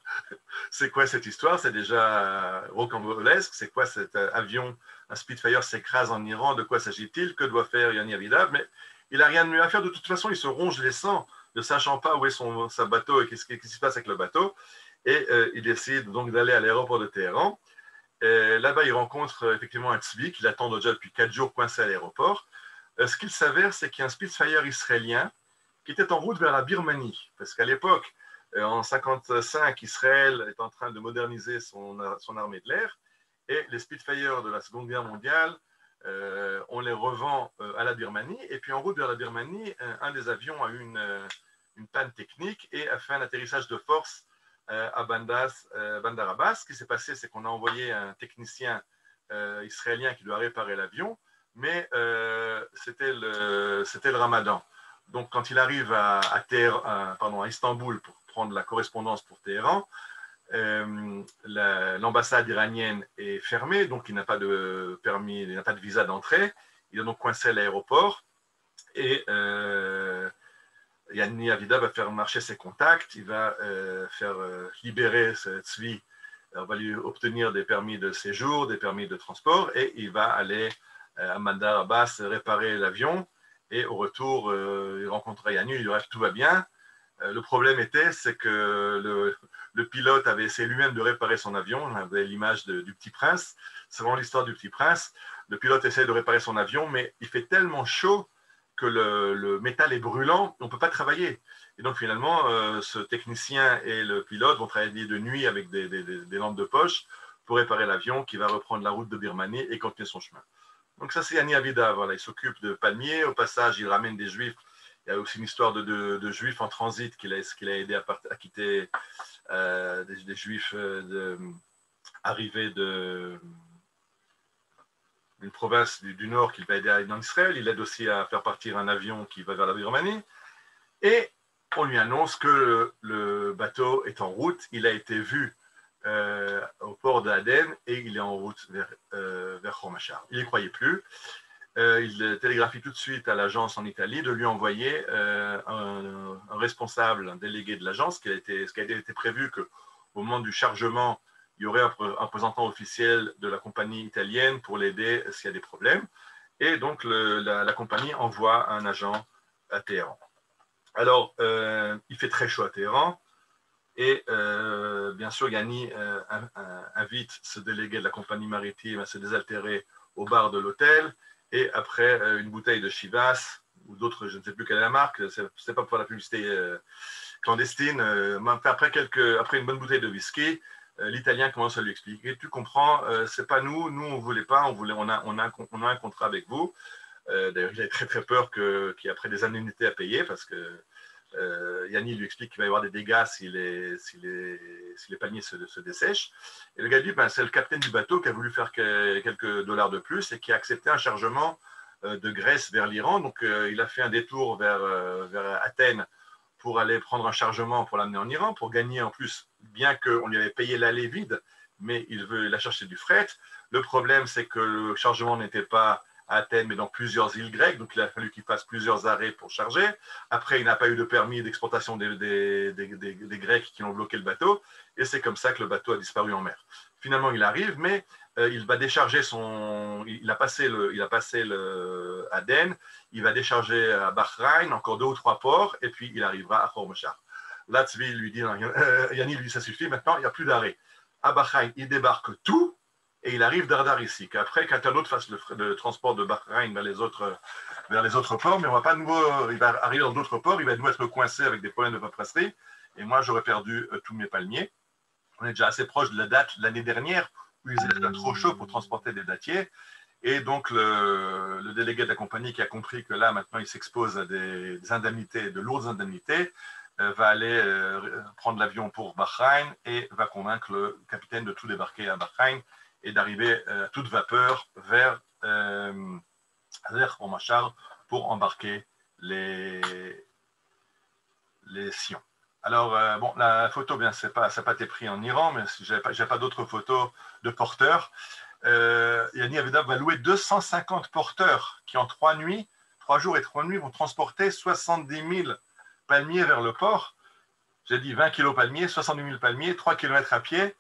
c'est quoi cette histoire? C'est déjà rocambolesque. C'est quoi cet avion? Un Spitfire s'écrase en Iran. De quoi s'agit-il? Que doit faire Yanni Avidav? Mais il n'a rien de mieux à faire. De toute façon, il se ronge les sangs, ne sachant pas où est sa bateau et qu'est-ce qui se passe avec le bateau. Et il décide donc d'aller à l'aéroport de Téhéran. Là-bas, il rencontre effectivement un Tzvi qui l'attend déjà depuis 4 jours coincé à l'aéroport. Ce qu'il s'avère, c'est qu'il y a un Spitfire israélien qui était en route vers la Birmanie. Parce qu'à l'époque, en 1955, Israël est en train de moderniser son armée de l'air. Et les Spitfire de la Seconde Guerre mondiale, on les revend à la Birmanie. Et puis en route vers la Birmanie, un des avions a eu une panne technique et a fait un atterrissage de force à Bandar Abbas. Ce qui s'est passé, c'est qu'on a envoyé un technicien israélien qui doit réparer l'avion, mais c'était le Ramadan. Donc, quand il arrive à Istanbul pour prendre la correspondance pour Téhéran, l'ambassade iranienne est fermée, donc il n'a pas de permis, il n'a pas de visa d'entrée. Il est donc coincé à l'aéroport et Yanni Avidav va faire marcher ses contacts, il va faire libérer ce Tzvi, on va lui obtenir des permis de séjour, des permis de transport, et il va aller à Bandar Abbas réparer l'avion, et au retour, il rencontrera Yanni, il lui dit tout va bien. Le problème c'est que le pilote avait essayé lui-même de réparer son avion, on avait l'image du Petit Prince, c'est vraiment l'histoire du Petit Prince. Le pilote essaie de réparer son avion, mais il fait tellement chaud que le métal est brûlant, on ne peut pas travailler. Et donc finalement, ce technicien et le pilote vont travailler de nuit avec des lampes de poche pour réparer l'avion qui va reprendre la route de Birmanie et continuer son chemin. Donc ça, c'est Yanni Avida. Voilà, il s'occupe de palmiers. Au passage, il ramène des juifs. Il y a aussi une histoire de juifs en transit qu'il a aidé à quitter des juifs arrivés d'une province du nord qu'il va aider à aller en Israël. Il aide aussi à faire partir un avion qui va vers la Birmanie. Et on lui annonce que le bateau est en route. Il a été vu au port d'Aden et il est en route vers Khormashar. Il n'y croyait plus. Il télégraphie tout de suite à l'agence en Italie de lui envoyer un responsable, un délégué de l'agence, ce qui a été prévu qu'au moment du chargement, il y aurait un représentant officiel de la compagnie italienne pour l'aider s'il y a des problèmes. Et donc, la compagnie envoie un agent à Téhéran. Alors, il fait très chaud à Téhéran. Et bien sûr, Yanni invite ce délégué de la compagnie maritime à se désaltérer au bar de l'hôtel. Et après une bouteille de Chivas ou d'autres, je ne sais plus quelle est la marque, c'est pas pour la publicité clandestine, après une bonne bouteille de whisky, l'Italien commence à lui expliquer, tu comprends, c'est pas nous on voulait pas, on a un contrat avec vous. D'ailleurs, il a très très peur qu'il y ait après des indemnités à payer parce que Yanni lui explique qu'il va y avoir des dégâts si les palmiers se dessèchent. Et le gars dit, c'est le capitaine du bateau qui a voulu faire quelques dollars de plus et qui a accepté un chargement de Grèce vers l'Iran. Donc, il a fait un détour vers Athènes pour aller prendre un chargement pour l'amener en Iran, pour gagner en plus, bien qu'on lui avait payé l'aller vide, mais il a cherché du fret. Le problème, c'est que le chargement n'était pas à Athènes, mais dans plusieurs îles grecques, donc il a fallu qu'il fasse plusieurs arrêts pour charger. Après, il n'a pas eu de permis d'exportation des Grecs qui ont bloqué le bateau, et c'est comme ça que le bateau a disparu en mer. Finalement, il arrive, mais il va décharger il a passé le Aden, il va décharger à Bahreïn, encore 2 ou 3 ports, et puis il arrivera à Khormashar. Là, Tzvi lui dit, Yanni lui dit, ça suffit, maintenant, il n'y a plus d'arrêt. À Bahreïn, il débarque tout, et il arrive d'Ardar ici. Qu'après, quelqu'un d'autre fasse le transport de Bahreïn vers les autres ports, mais on va pas il va arriver dans d'autres ports, il va nous être coincé avec des problèmes de paperasserie, et moi, j'aurais perdu tous mes palmiers. On est déjà assez proche de la date de l'année dernière, où il faisait trop chaud pour transporter des dattiers, et donc le délégué de la compagnie qui a compris que là, maintenant, il s'expose à des indemnités, de lourdes indemnités, va aller prendre l'avion pour Bahreïn et va convaincre le capitaine de tout débarquer à Bahreïn et d'arriver à toute vapeur vers Khormashar pour embarquer les sillons. Alors, bon, la photo, bien, ça n'a pas été pris en Iran, mais je n'ai pas d'autres photos de porteurs. Yanni Avida va louer 250 porteurs qui, en 3 jours et 3 nuits, vont transporter 70 000 palmiers vers le port. J'ai dit 20 kilos palmiers, 70 000 palmiers, 3 km à pied.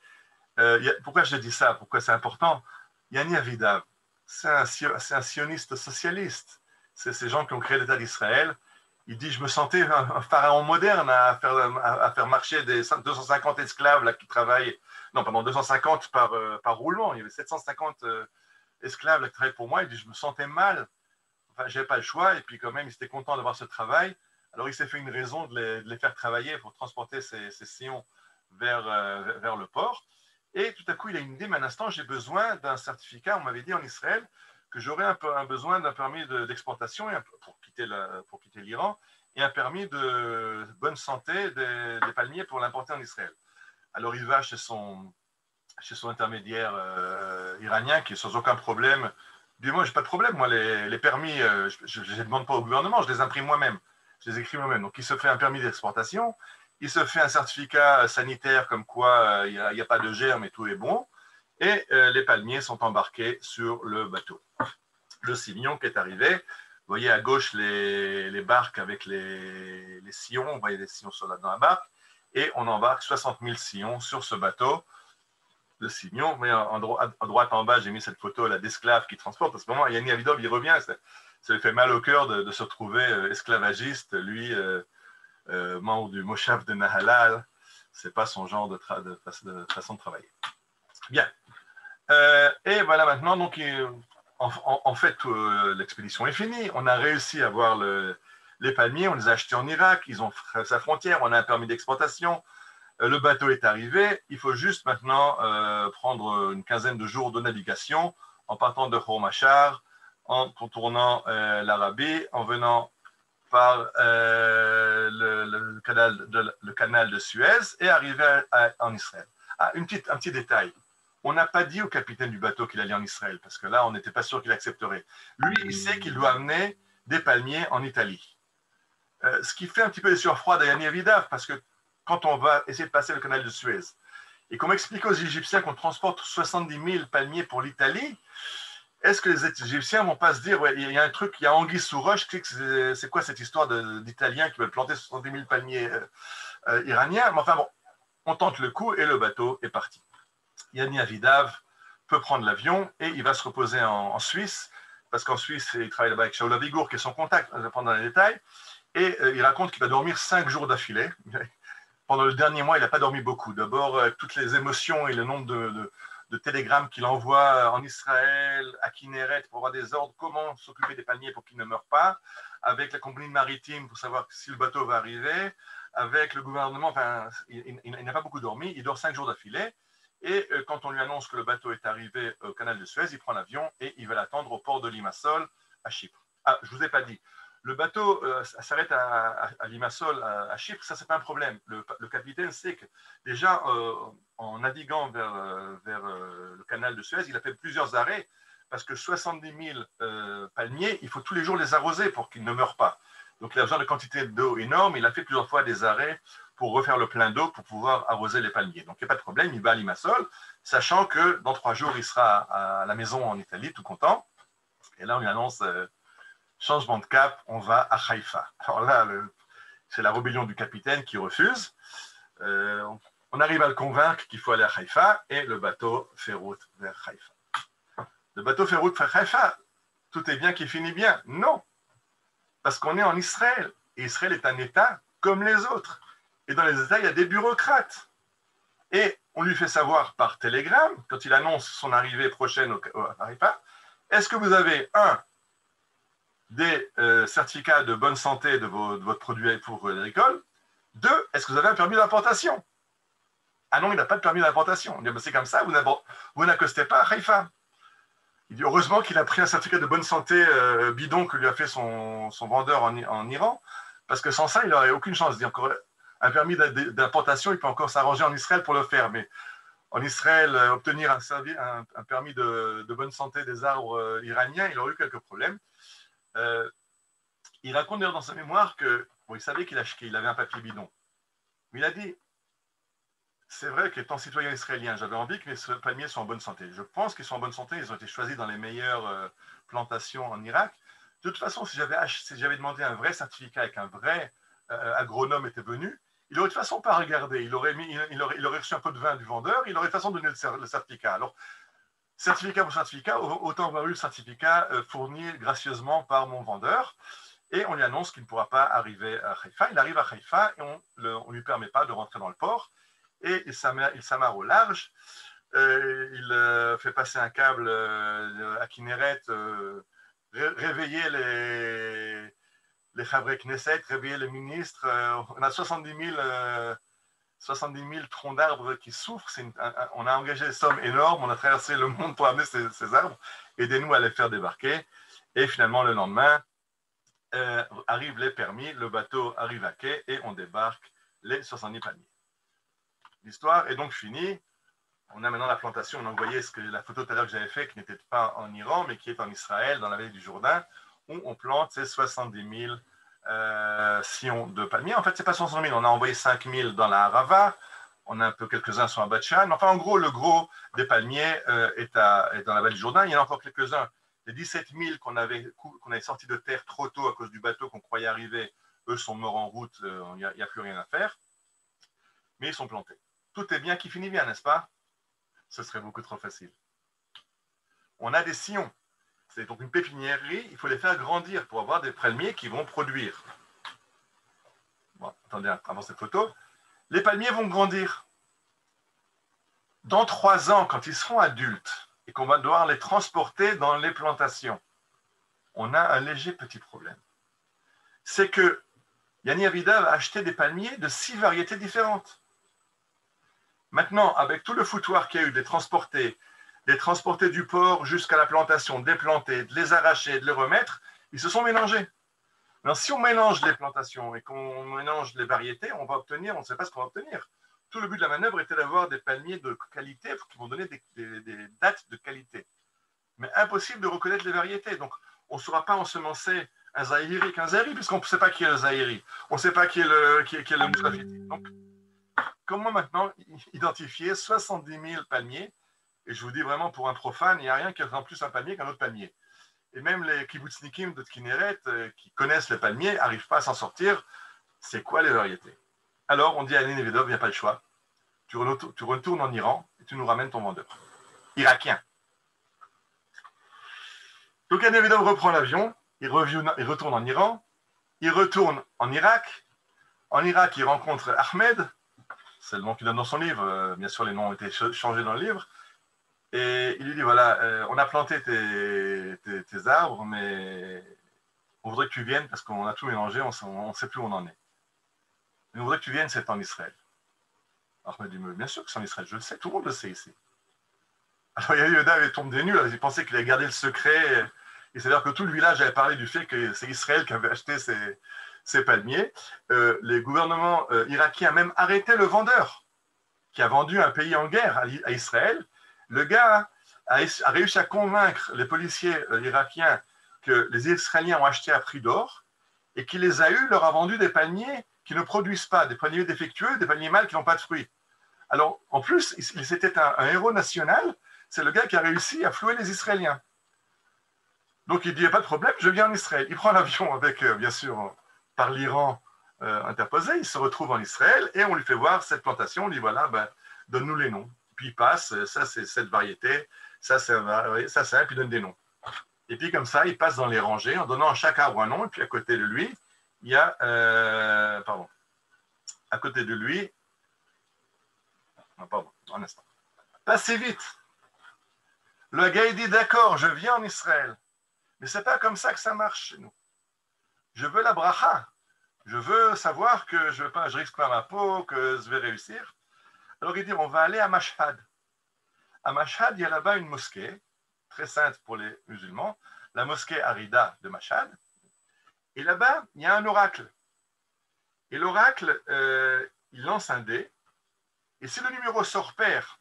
Pourquoi je dis ça? Pourquoi c'est important? Yanni Avida, c'est un sioniste socialiste. C'est ces gens qui ont créé l'État d'Israël. Il dit, je me sentais un pharaon moderne à faire marcher des 250 esclaves là, qui travaillent, non, pardon, 250 par roulement. Il y avait 750 esclaves là, qui travaillaient pour moi. Il dit, je me sentais mal. Enfin, je n'avais pas le choix. Et puis quand même, il était content d'avoir ce travail. Alors, il s'est fait une raison de les faire travailler pour transporter ces sillons vers le port. Et tout à coup, il a une idée, mais un instant, j'ai besoin d'un certificat. On m'avait dit en Israël que j'aurais un besoin d'un permis d'exportation pour quitter l'Iran et un permis de bonne santé des palmiers pour l'importer en Israël. Alors, il va chez son intermédiaire iranien qui est sans aucun problème. Il dit, moi, je n'ai pas de problème. Moi, les permis, je ne les demande pas au gouvernement, je les imprime moi-même. Je les écris moi-même. Donc, il se fait un permis d'exportation. Il se fait un certificat sanitaire comme quoi il n'y a pas de germes et tout est bon. Et les palmiers sont embarqués sur le bateau. Le sillon qui est arrivé, vous voyez à gauche les barques avec les sillons, vous voyez les sillons dans la barque, et on embarque 60 000 sillons sur ce bateau. Le sillon, mais à droite en bas, j'ai mis cette photo d'esclaves qui transportent. À ce moment, Yanni Avidov, il revient, ça lui fait mal au cœur de se retrouver esclavagiste, lui, membre du Moshav de Nahalal. Ce n'est pas son genre de façon de travailler. Bien. Et voilà maintenant, donc, en fait, l'expédition est finie. On a réussi à voir les palmiers, on les a achetés en Irak, ils ont fait sa frontière, on a un permis d'exploitation, le bateau est arrivé. Il faut juste maintenant prendre une quinzaine de jours de navigation en partant de Khormachar, en contournant l'Arabie, en venant par le canal de Suez et arriver en Israël. Ah, un petit détail. On n'a pas dit au capitaine du bateau qu'il allait en Israël, parce que là, on n'était pas sûr qu'il accepterait. Lui, il sait qu'il doit amener des palmiers en Italie. Ce qui fait un petit peu des surfroides à Yanni Avidav, parce que quand on va essayer de passer le canal de Suez, et qu'on m'explique aux Égyptiens qu'on transporte 70 000 palmiers pour l'Italie, est-ce que les Égyptiens ne vont pas se dire, ouais, il y a un truc, il y a anguille sous roche, c'est quoi cette histoire d'Italiens qui veulent planter 70 000 palmiers iraniens? Mais enfin bon, on tente le coup et le bateau est parti. Yanni Avidav peut prendre l'avion et il va se reposer en Suisse, parce qu'en Suisse, il travaille là-bas avec Shaul Avigour, qui est son contact, on va prendre dans les détails, et il raconte qu'il va dormir 5 jours d'affilée. Pendant le dernier mois, il n'a pas dormi beaucoup. D'abord, toutes les émotions et le nombre de télégrammes qu'il envoie en Israël, à Kinneret, pour avoir des ordres, comment s'occuper des palmiers pour qu'ils ne meurent pas, avec la compagnie maritime pour savoir si le bateau va arriver, avec le gouvernement, enfin, il n'a pas beaucoup dormi, il dort 5 jours d'affilée. Et quand on lui annonce que le bateau est arrivé au canal de Suez, il prend l'avion et il va l'attendre au port de Limassol, à Chypre. Ah, je ne vous ai pas dit, le bateau s'arrête à Limassol, à Chypre, ça, ce n'est pas un problème. Le capitaine sait que déjà, en naviguant vers le canal de Suez, il a fait plusieurs arrêts, parce que 70 000 palmiers, il faut tous les jours les arroser pour qu'ils ne meurent pas. Donc, il a besoin de quantités d'eau énormes. Il a fait plusieurs fois des arrêts pour refaire le plein d'eau pour pouvoir arroser les palmiers. Donc, il n'y a pas de problème, il va à Limassol, sachant que dans 3 jours, il sera à la maison en Italie, tout content. Et là, on lui annonce changement de cap, on va à Haïfa. Alors là, c'est la rébellion du capitaine qui refuse. On arrive à le convaincre qu'il faut aller à Haïfa et le bateau fait route vers Haïfa. Le bateau fait route vers Haïfa, tout est bien qui finit bien. Non, parce qu'on est en Israël. Et Israël est un État comme les autres. Et dans les États, il y a des bureaucrates. Et on lui fait savoir par télégramme, quand il annonce son arrivée prochaine à Haïfa, est-ce que vous avez, des certificats de bonne santé de votre produit agricole? 2, est-ce que vous avez un permis d'importation? Ah non, il n'a pas de permis d'importation. On dit, c'est comme ça, vous n'accostez pas à Haïfa. Il dit, heureusement qu'il a pris un certificat de bonne santé bidon que lui a fait son vendeur en Iran, parce que sans ça, il n'aurait aucune chance. Il dit encore, un permis d'importation, il peut encore s'arranger en Israël pour le faire, mais en Israël, obtenir un permis de bonne santé des arbres iraniens, il aurait eu quelques problèmes. Il raconte d'ailleurs dans sa mémoire que, il savait qu'il avait un papier bidon, mais il a dit, c'est vrai qu'étant citoyen israélien, j'avais envie que mes palmiers soient en bonne santé. Je pense qu'ils sont en bonne santé, ils ont été choisis dans les meilleures plantations en Irak. De toute façon, si j'avais demandé un vrai certificat et qu'un vrai agronome était venu, il n'aurait de toute façon pas regardé. Il aurait reçu un peu de vin du vendeur, il aurait de toute façon donné le certificat. Alors, certificat pour certificat, autant avoir eu le certificat fourni gracieusement par mon vendeur. Et on lui annonce qu'il ne pourra pas arriver à Haïfa. Il arrive à Haïfa et on ne lui permet pas de rentrer dans le port. Et il s'amarre au large. Il fait passer un câble à Kinneret, réveiller les Chavrei Knesset, réveiller les ministres. On a 70 000 troncs d'arbres qui souffrent. On a engagé des sommes énormes. On a traversé le monde pour amener ces arbres. Aidez-nous à les faire débarquer. Et finalement, le lendemain, arrivent les permis. Le bateau arrive à quai et on débarque les 70 palmiers. L'histoire est donc finie. On a maintenant la plantation. On a envoyé la photo tout à l'heure que j'avais faite, qui n'était pas en Iran, mais qui est en Israël, dans la vallée du Jourdain, où on plante ces 70 000 sillons de palmiers. En fait, ce n'est pas 70 000. On a envoyé 5 000 dans la Harava. On a un peu quelques-uns sur Abatchan. Enfin, en gros, le gros des palmiers est dans la vallée du Jourdain. Il y en a encore quelques-uns. Les 17 000 qu'on avait sortis de terre trop tôt à cause du bateau qu'on croyait arriver, eux sont morts en route. Il n'y a plus rien à faire. Mais ils sont plantés. Tout est bien qui finit bien, n'est-ce pas? Ce serait beaucoup trop facile. On a des sillons. C'est donc une pépinièrerie, il faut les faire grandir pour avoir des palmiers qui vont produire. Bon, attendez, avant cette photo. Les palmiers vont grandir. Dans 3 ans, quand ils seront adultes, et qu'on va devoir les transporter dans les plantations, on a un léger petit problème. C'est que Yanni Avida va acheter des palmiers de 6 variétés différentes. Maintenant, avec tout le foutoir qu'il y a eu de les transporter du port jusqu'à la plantation, de les planter, de les arracher, de les remettre, ils se sont mélangés. Alors, si on mélange les plantations et qu'on mélange les variétés, on va obtenir, on ne sait pas ce qu'on va obtenir. Tout le but de la manœuvre était d'avoir des palmiers de qualité qui vont donner des dates de qualité. Mais impossible de reconnaître les variétés. Donc, on ne saura pas ensemencer un Zahiri qu'un Zahiri, puisqu'on ne sait pas qui est le Zahiri. On ne sait pas qui est le Moustafiti. Donc, comment maintenant identifier 70 000 palmiers? Et je vous dis vraiment, pour un profane, il n'y a rien qui est en plus un palmier qu'un autre palmier. Et même les kibbutznikim de Kinneret qui connaissent les palmiers n'arrivent pas à s'en sortir. C'est quoi les variétés? Alors, on dit à Yanni Nevedov, il n'y a pas le choix. Tu retournes en Iran et tu nous ramènes ton vendeur. Irakien. Donc, Yanni Nevedov reprend l'avion, il retourne en Iran, il retourne en Irak. En Irak, il rencontre Ahmed, c'est le nom qu'il donne dans son livre. Bien sûr, les noms ont été changés dans le livre. Et il lui dit, voilà, on a planté tes arbres, mais on voudrait que tu viennes parce qu'on a tout mélangé, on ne sait plus où on en est. Mais on voudrait que tu viennes, c'est en Israël. Alors, il me dit, bien sûr que c'est en Israël, je le sais, tout le monde le sait ici. Alors, Yanni Yehuda avait tombé des nues, il pensait qu'il avait gardé le secret. Et c'est-à-dire que tout le village avait parlé du fait que c'est Israël qui avait acheté ces palmiers. Les gouvernements irakiens a même arrêté le vendeur qui a vendu un pays en guerre à Israël. Le gars a réussi à convaincre les policiers irakiens que les Israéliens ont acheté à prix d'or et qu'il les a eus, leur a vendu des palmiers qui ne produisent pas, des palmiers défectueux, des palmiers mâles qui n'ont pas de fruits. Alors, en plus, c'était un héros national, c'est le gars qui a réussi à flouer les Israéliens. Donc, il dit, il n'y a pas de problème, je viens en Israël. Il prend l'avion avec, bien sûr, par l'Iran interposé, il se retrouve en Israël et on lui fait voir cette plantation, on lui dit, voilà, ben, donne-nous les noms. Puis il passe, ça c'est cette variété, ça c'est un, puis il donne des noms. Et puis comme ça, il passe dans les rangées en donnant à chaque arbre un nom, et puis à côté de lui, il y a, à côté de lui, un instant, passez vite. Le gars il dit, d'accord, je viens en Israël, mais c'est pas comme ça que ça marche chez nous. Je veux la bracha, je veux savoir que je risque pas ma peau, que je vais réussir. Alors il dit, on va aller à Mashhad. À Mashhad, il y a là-bas une mosquée, très sainte pour les musulmans, la mosquée Arida de Mashhad. Et là-bas, il y a un oracle. Et l'oracle, il lance un dé. Et si le numéro sort pair,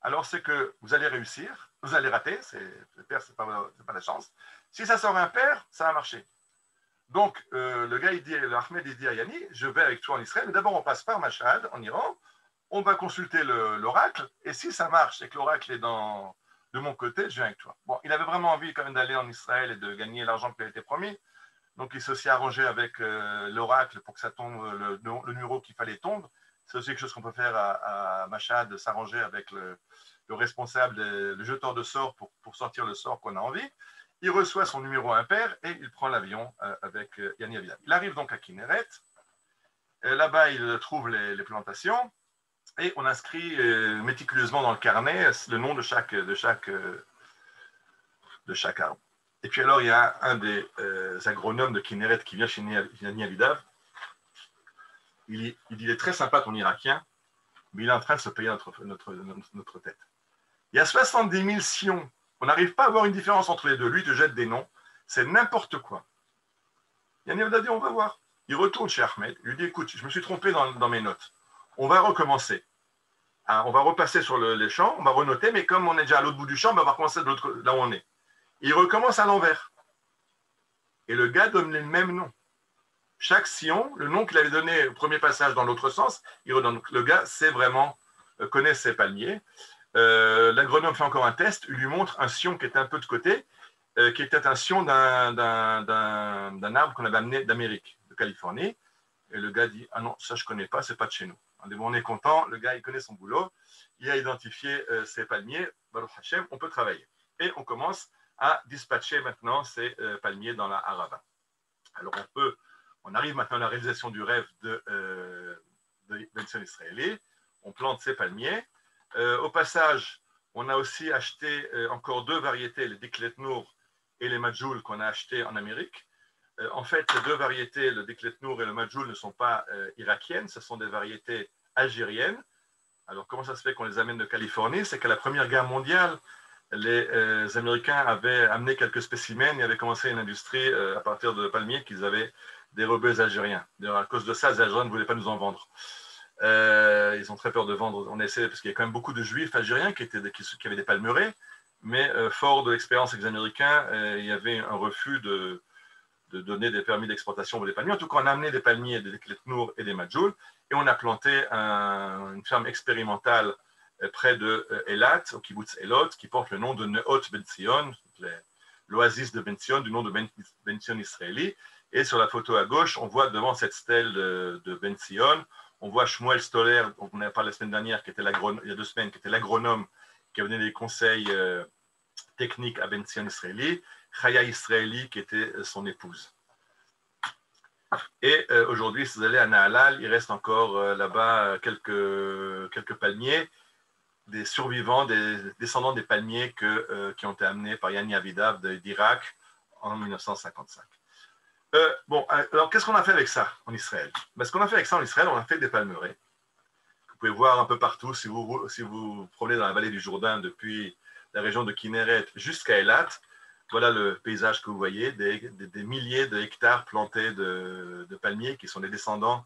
alors c'est que vous allez réussir, vous allez rater, le pair, ce n'est pas la chance. Si ça sort impair, ça va marcher. Donc, le gars, Ahmed, il dit à Yanni, je vais avec toi en Israël, mais d'abord on passe par Mashhad, en Iran, on va consulter l'oracle, et si ça marche et que l'oracle est de mon côté, je viens avec toi. Bon, il avait vraiment envie quand même d'aller en Israël et de gagner l'argent qui lui a été promis, donc il s'est aussi arrangé avec l'oracle pour que ça tombe, le numéro qu'il fallait tombe. C'est aussi quelque chose qu'on peut faire à Mashhad, s'arranger avec le responsable, le jeteur de sort pour sortir le sort qu'on a envie. Il reçoit son numéro impair et il prend l'avion avec Yanni Avida. Il arrive donc à Kinneret. Là-bas, il trouve les plantations. Et on inscrit méticuleusement dans le carnet le nom de chaque arbre. Et puis alors, il y a un des agronomes de Kinneret qui vient chez Yanni Avidav. Il dit, il est très sympa ton Irakien, mais il est en train de se payer notre tête. Il y a 70 000 sions. On n'arrive pas à avoir une différence entre les deux. Lui, il te jette des noms. C'est n'importe quoi. Yanni Avidav dit, on va voir. Il retourne chez Ahmed. Il lui dit, écoute, je me suis trompé dans mes notes. On va recommencer. On va repasser sur les champs, on va renoter, mais comme on est déjà à l'autre bout du champ, on va recommencer de là où on est. Et il recommence à l'envers. Et le gars donne les mêmes noms. Chaque sillon, le nom qu'il avait donné au premier passage dans l'autre sens, il redonne. Le gars sait vraiment, connaît ses palmiers. L'agronome fait encore un test, il lui montre un sillon qui était un peu de côté, qui était un sillon d'un arbre qu'on avait amené d'Amérique, de Californie. Et le gars dit, ah non, ça je ne connais pas, c'est pas de chez nous. On est content, le gars il connaît son boulot, il a identifié ses palmiers, Baruch Hashem, on peut travailler. Et on commence à dispatcher maintenant ces palmiers dans la Arava. Alors on arrive maintenant à la réalisation du rêve de Benson Israëli, on plante ces palmiers. Au passage, On a aussi acheté encore deux variétés, les Diklet Nour et les Majoul, qu'on a achetés en Amérique. En fait, ces deux variétés, le Diklet Nour et le Majoul, ne sont pas irakiennes, ce sont des variétés algériennes. Alors, comment ça se fait qu'on les amène de Californie? C'est qu'à la Première Guerre mondiale, les Américains avaient amené quelques spécimens et avaient commencé une industrie à partir de palmiers qu'ils avaient dérobés aux Algériens. D'ailleurs, à cause de ça, les Algériens ne voulaient pas nous en vendre. Ils ont très peur de vendre. On essaie, parce qu'il y a quand même beaucoup de Juifs algériens qui avaient des palmeraies, mais fort de l'expérience avec les Américains, il y avait un refus de donner des permis d'exportation pour les palmiers. En tout cas, on a amené des palmiers, des Kletnour et des Majoul, et on a planté une ferme expérimentale près de Elat, au kibbutz Elot, qui porte le nom de Neot Ben Zion, l'oasis de Ben Zion, du nom de Ben Zion israéli. Et sur la photo à gauche, on voit devant cette stèle de Ben Zion, on voit Shmuel Stoller, dont on a parlé la semaine dernière, il y a 2 semaines, qui était l'agronome qui a donné des conseils techniques à Ben Zion israéli, Chaya Israéli, qui était son épouse. Et aujourd'hui, si vous allez à Nahalal, il reste encore là-bas quelques palmiers, des survivants, des descendants des palmiers qui ont été amenés par Yanni Avidav d'Irak en 1955. Bon, alors qu'est-ce qu'on a fait avec ça en Israël? Ce qu'on a fait avec ça en Israël, on a fait des palmeraies. Vous pouvez voir un peu partout si vous promenez dans la vallée du Jourdain depuis la région de Kinneret jusqu'à Eilat. Voilà le paysage que vous voyez, des milliers de hectares plantés de palmiers qui sont les descendants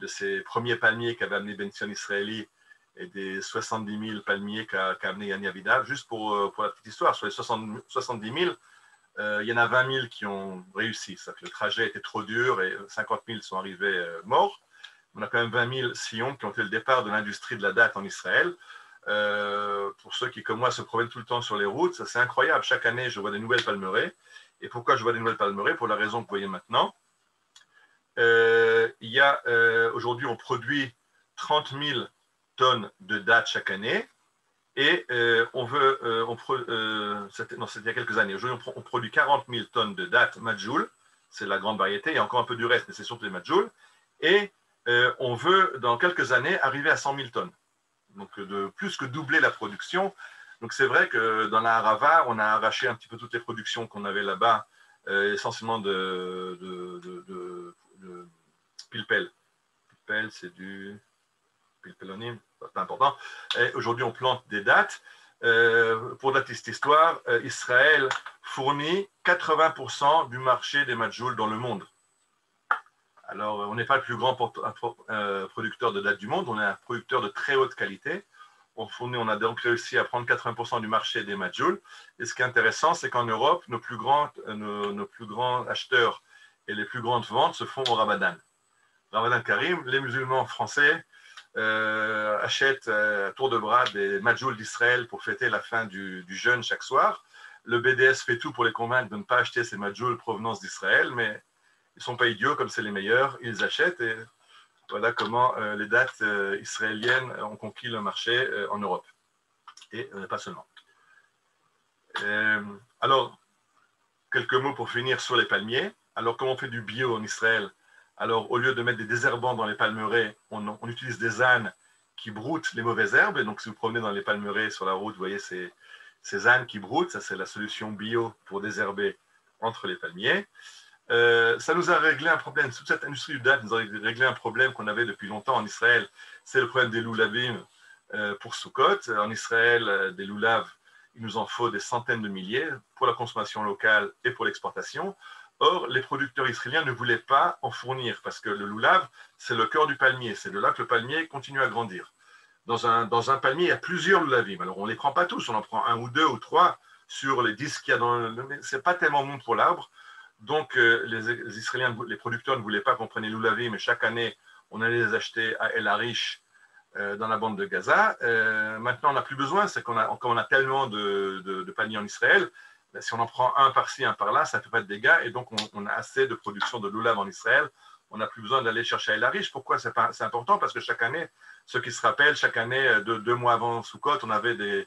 de ces premiers palmiers qu'avait amené Ben Zion israéli et des 70 000 palmiers qu'a amené Yanni Avidav. Juste pour la petite histoire, sur les 70 000, il y en a 20 000 qui ont réussi. Ça fait que le trajet était trop dur et 50 000 sont arrivés morts. On a quand même 20 000 sillons qui ont fait le départ de l'industrie de la date en Israël. Pour ceux qui, comme moi, se promènent tout le temps sur les routes, c'est incroyable. Chaque année, je vois des nouvelles palmeraies. Et pourquoi je vois des nouvelles palmeraies? Pour la raison que vous voyez maintenant. Aujourd'hui, on produit 30 000 tonnes de dattes chaque année. Et c'était il y a quelques années. Aujourd'hui, on produit 40 000 tonnes de dattes Majoul. C'est la grande variété. Il y a encore un peu du reste, mais c'est surtout les Majoul. Et on veut, dans quelques années, arriver à 100 000 tonnes. Donc, de plus que doubler la production. Donc, c'est vrai que dans la Harava, on a arraché un petit peu toutes les productions qu'on avait là-bas, essentiellement de pilpel. Pilpel, c'est du pilpelonyme, pas important. Aujourd'hui, on plante des dattes. Pour la petite histoire, Israël fournit 80% du marché des Majoul dans le monde. Alors, on n'est pas le plus grand producteur de dattes du monde, on est un producteur de très haute qualité. On a donc réussi à prendre 80% du marché des Majoul. Et ce qui est intéressant, c'est qu'en Europe, nos plus grands acheteurs et les plus grandes ventes se font au Ramadan. Ramadan Karim, les musulmans français achètent à tour de bras des Majoul d'Israël pour fêter la fin du jeûne chaque soir. Le BDS fait tout pour les convaincre de ne pas acheter ces Majoul provenance d'Israël, mais ils ne sont pas idiots, comme c'est les meilleurs, ils achètent. Et voilà comment les dattes israéliennes ont conquis le marché en Europe. Et pas seulement. Alors, quelques mots pour finir sur les palmiers. Alors, comment on fait du bio en Israël? Alors, au lieu de mettre des désherbants dans les palmeraies, on utilise des ânes qui broutent les mauvaises herbes. Et donc, si vous promenez dans les palmeraies sur la route, vous voyez ces ânes qui broutent. Ça, c'est la solution bio pour désherber entre les palmiers. Ça nous a réglé un problème. Toute cette industrie du date nous a réglé un problème qu'on avait depuis longtemps en Israël. C'est le problème des loulavim pour Sukkot. En Israël, des loulaves, il nous en faut des centaines de milliers pour la consommation locale et pour l'exportation. Or, les producteurs israéliens ne voulaient pas en fournir parce que le loulave, c'est le cœur du palmier. C'est de là que le palmier continue à grandir. Dans un palmier, il y a plusieurs loulavim. Alors, on ne les prend pas tous. On en prend 1 ou 2 ou 3 sur les 10 qu'il y a dans le... Ce n'est pas tellement bon pour l'arbre. Donc, les Israéliens, les producteurs ne voulaient pas qu'on prenne les loulavim, mais chaque année, on allait les acheter à El Arish, dans la bande de Gaza. Maintenant, on n'a plus besoin, c'est comme on a tellement de palmiers en Israël, si on en prend un par-ci, un par-là, ça ne fait pas de dégâts, et donc on a assez de production de loulav en Israël. On n'a plus besoin d'aller chercher à El Arish. Pourquoi c'est important? Parce que chaque année, ceux qui se rappellent, chaque année, 2 mois avant Sukkot, on avait des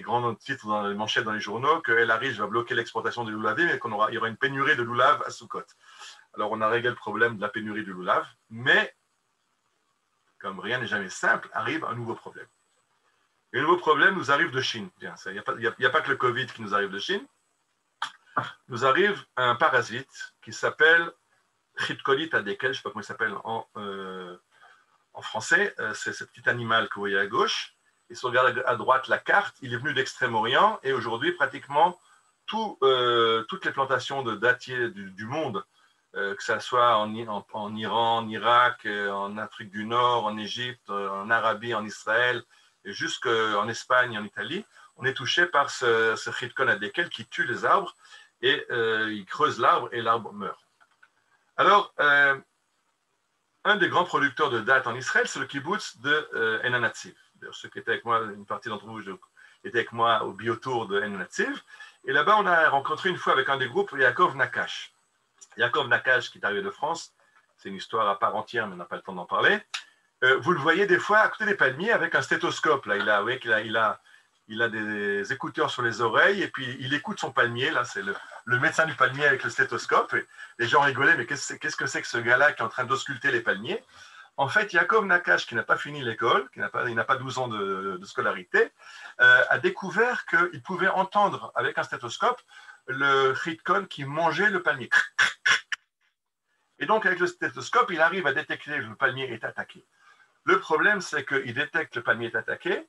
grands titres dans les manchettes dans les journaux que El Arish va bloquer l'exportation des loulavim et qu'il y aura une pénurie de loulav à Sukkot. Alors, on a réglé le problème de la pénurie du loulav, mais comme rien n'est jamais simple, arrive un nouveau problème. Et le nouveau problème nous arrive de Chine. Il n'y a pas que le Covid qui nous arrive de Chine. Nous arrive un parasite qui s'appelle Chitkolit adekel, je ne sais pas comment il s'appelle en français. C'est ce petit animal que vous voyez à gauche. Et si on regarde à droite la carte, il est venu d'Extrême-Orient et aujourd'hui, pratiquement toutes les plantations de dattiers du monde, que ce soit en Iran, en Irak, en Afrique du Nord, en Égypte, en Arabie, en Israël, et jusqu'en Espagne, en Italie, on est touché par ce chitkon adekel qui tue les arbres et il creuse l'arbre et l'arbre meurt. Alors, un des grands producteurs de dattes en Israël, c'est le kibbutz de En Hatziv. Ceux qui étaient avec moi, une partie d'entre vous étaient avec moi au biotour de En Hatziv. Et là-bas, on a rencontré une fois avec un des groupes Yaakov Nakash. Yaakov Nakash, qui est arrivé de France, c'est une histoire à part entière, mais on n'a pas le temps d'en parler. Vous le voyez des fois à côté des palmiers avec un stéthoscope. Là, vous voyez qu'il a des écouteurs sur les oreilles et puis il écoute son palmier. Là, c'est le médecin du palmier avec le stéthoscope. Et les gens rigolaient, mais qu'est-ce que c'est que ce gars-là qui est en train d'ausculter les palmiers? En fait, Yaakov Nakash, qui n'a pas fini l'école, il n'a pas 12 ans de scolarité, a découvert qu'il pouvait entendre avec un stéthoscope le chitkon qui mangeait le palmier. Et donc, avec le stéthoscope, il arrive à détecter que le palmier est attaqué. Le problème, c'est qu'il détecte que le palmier est attaqué,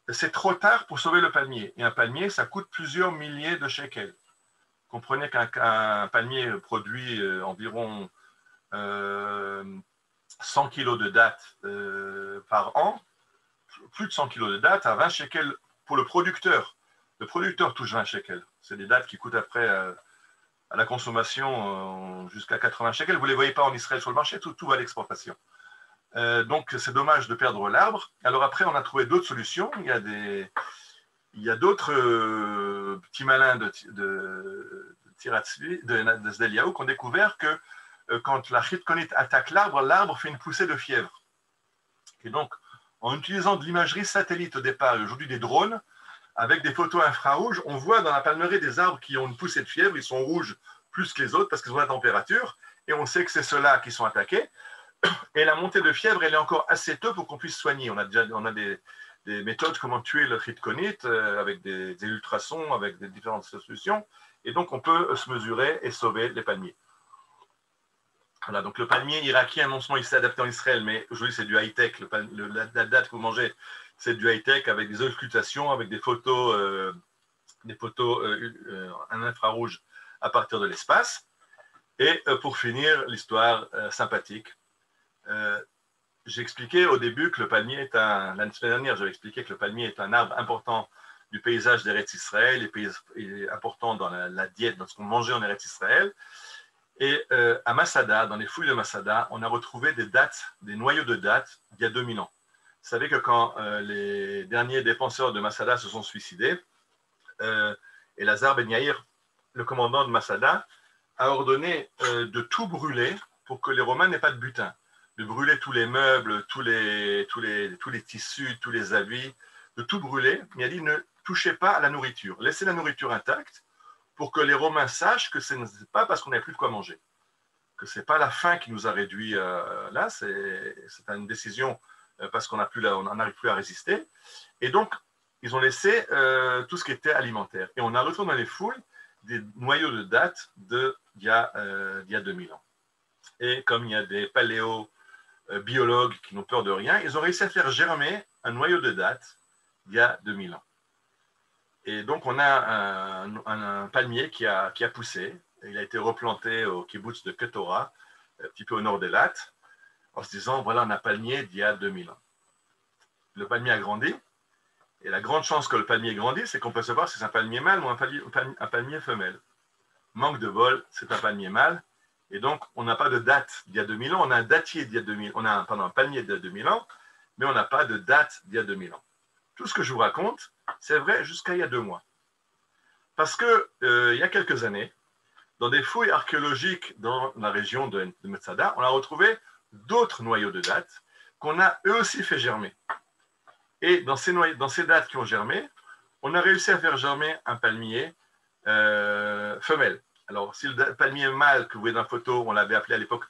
c'est trop tard pour sauver le palmier. Et un palmier, ça coûte plusieurs milliers de shekels. Comprenez qu'un palmier produit environ 100 kilos de dattes par an, plus de 100 kilos de dattes à 20 shekels pour le producteur. Le producteur touche 20 shekels. C'est des dattes qui coûtent après à la consommation jusqu'à 80 shekels. Vous ne les voyez pas en Israël sur le marché, tout va à l'exportation. Donc, c'est dommage de perdre l'arbre. Alors après, on a trouvé d'autres solutions. Il y a d'autres petits malins de Zdeliaou qui ont découvert que quand la chitkonite attaque l'arbre, l'arbre fait une poussée de fièvre. Et donc, en utilisant de l'imagerie satellite au départ, et aujourd'hui des drones, avec des photos infrarouges, on voit dans la palmeraie des arbres qui ont une poussée de fièvre, ils sont rouges plus que les autres parce qu'ils ont la température, et on sait que c'est ceux-là qui sont attaqués. Et la montée de fièvre, elle est encore assez tôt pour qu'on puisse soigner. On a des méthodes comment tuer le chitkonite avec des ultrasons, avec des différentes solutions. Et donc, on peut se mesurer et sauver les palmiers. Voilà, donc le palmier irakien, non seulement il s'est adapté en Israël, mais aujourd'hui, c'est du high-tech. La date que vous mangez, c'est du high-tech avec des auscultations, avec des photos en infrarouge à partir de l'espace. Et pour finir, l'histoire sympathique. J'ai expliqué au début que le palmier est l'année dernière, j'avais expliqué que le palmier est un arbre important du paysage d'Eretz Israël, il est important dans la diète, dans ce qu'on mangeait en Eretz Israël. Et à Masada, dans les fouilles de Masada, on a retrouvé des noyaux de dattes d'il y a 2000 ans. Vous savez que quand les derniers défenseurs de Masada se sont suicidés, Elazar Ben Yair, le commandant de Masada, a ordonné de tout brûler pour que les Romains n'aient pas de butin. De brûler tous les meubles, tous les tissus, tous les habits, de tout brûler. Il a dit ne touchez pas à la nourriture. Laissez la nourriture intacte pour que les Romains sachent que ce n'est pas parce qu'on n'avait plus de quoi manger. Que ce n'est pas la faim qui nous a réduits là, c'est une décision parce qu'on n'arrive plus à résister. Et donc, ils ont laissé tout ce qui était alimentaire. Et on a retrouvé dans les fouilles des noyaux de dattes d'il y a 2000 ans. Et comme il y a des paléobiologues qui n'ont peur de rien, ils ont réussi à faire germer un noyau de dattes il y a 2000 ans. Et donc, on a un palmier qui a poussé. Il a été replanté au kibbutz de Ketora, un petit peu au nord d'Elat, en se disant, voilà, on a un palmier d'il y a 2000 ans. Le palmier a grandi. Et la grande chance que le palmier grandisse, c'est qu'on peut savoir si c'est un palmier mâle ou un palmier femelle. Manque de bol, c'est un palmier mâle. Et donc, on n'a pas de date d'il y a 2000 ans. On a un dattier d'il y a 2000 ans. On a un palmier d'il y a 2000 ans, mais on n'a pas de date d'il y a 2000 ans. Tout ce que je vous raconte, c'est vrai jusqu'à il y a 2 mois. Parce que il y a quelques années, dans des fouilles archéologiques dans la région de Metzada, on a retrouvé d'autres noyaux de dattes qu'on a eux aussi fait germer. Et dans ces dattes qui ont germé, on a réussi à faire germer un palmier femelle. Alors, si le palmier mâle que vous voyez dans la photo, on l'avait appelé à l'époque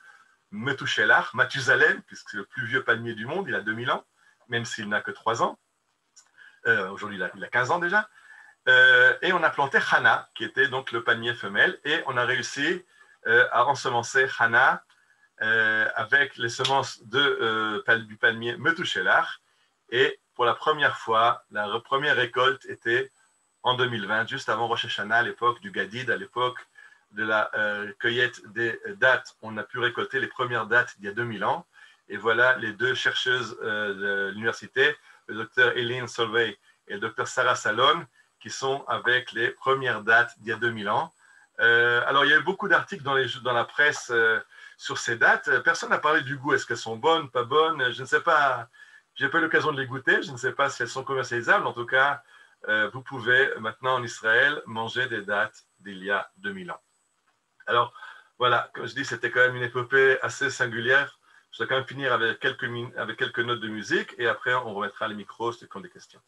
Methuselah, Mathusalem, puisque c'est le plus vieux palmier du monde, il a 2000 ans, même s'il n'a que 3 ans. Aujourd'hui, il a 15 ans déjà. Et on a planté Hana, qui était donc le palmier femelle, et on a réussi à ensemencer Hana avec les semences du palmier Metouchelach. Et pour la première fois, la première récolte était en 2020, juste avant Rosh Hashanah, à l'époque du Gadid, à l'époque de la cueillette des dattes. On a pu récolter les premières dattes d'il y a 2000 ans. Et voilà les deux chercheuses de l'université, le docteur Eileen Solvay et le docteur Sarah Salon, qui sont avec les premières dates d'il y a 2000 ans. Alors, il y a eu beaucoup d'articles dans la presse sur ces dates. Personne n'a parlé du goût. Est-ce qu'elles sont bonnes, pas bonnes? Je ne sais pas. Je n'ai pas eu l'occasion de les goûter. Je ne sais pas si elles sont commercialisables. En tout cas, vous pouvez maintenant en Israël manger des dates d'il y a 2000 ans. Alors, voilà, comme je dis, c'était quand même une épopée assez singulière. Je dois quand même finir avec quelques notes de musique et après, on remettra les micros ceux qui ont des questions.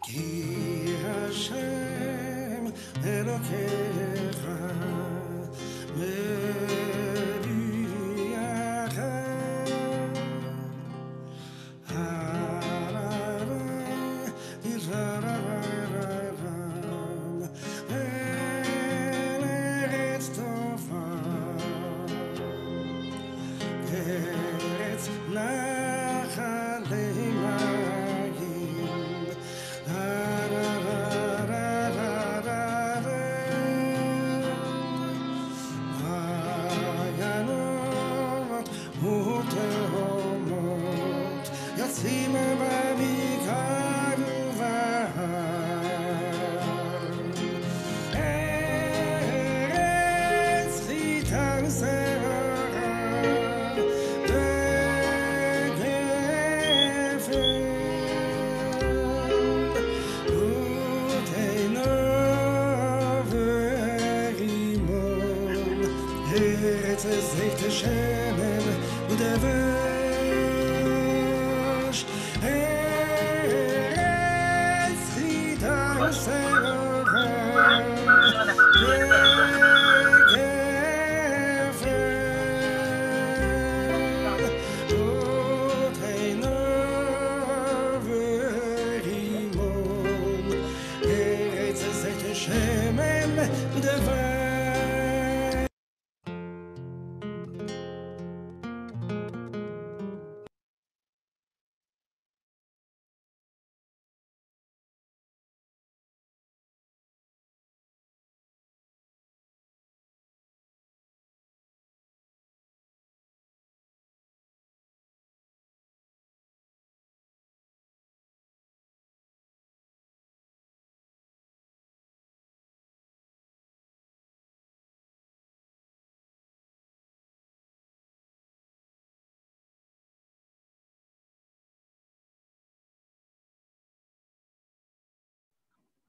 Ki Hashem Elokecha Mevi'acha Harara Yizrararam Eretz Tova Eretz Nachalei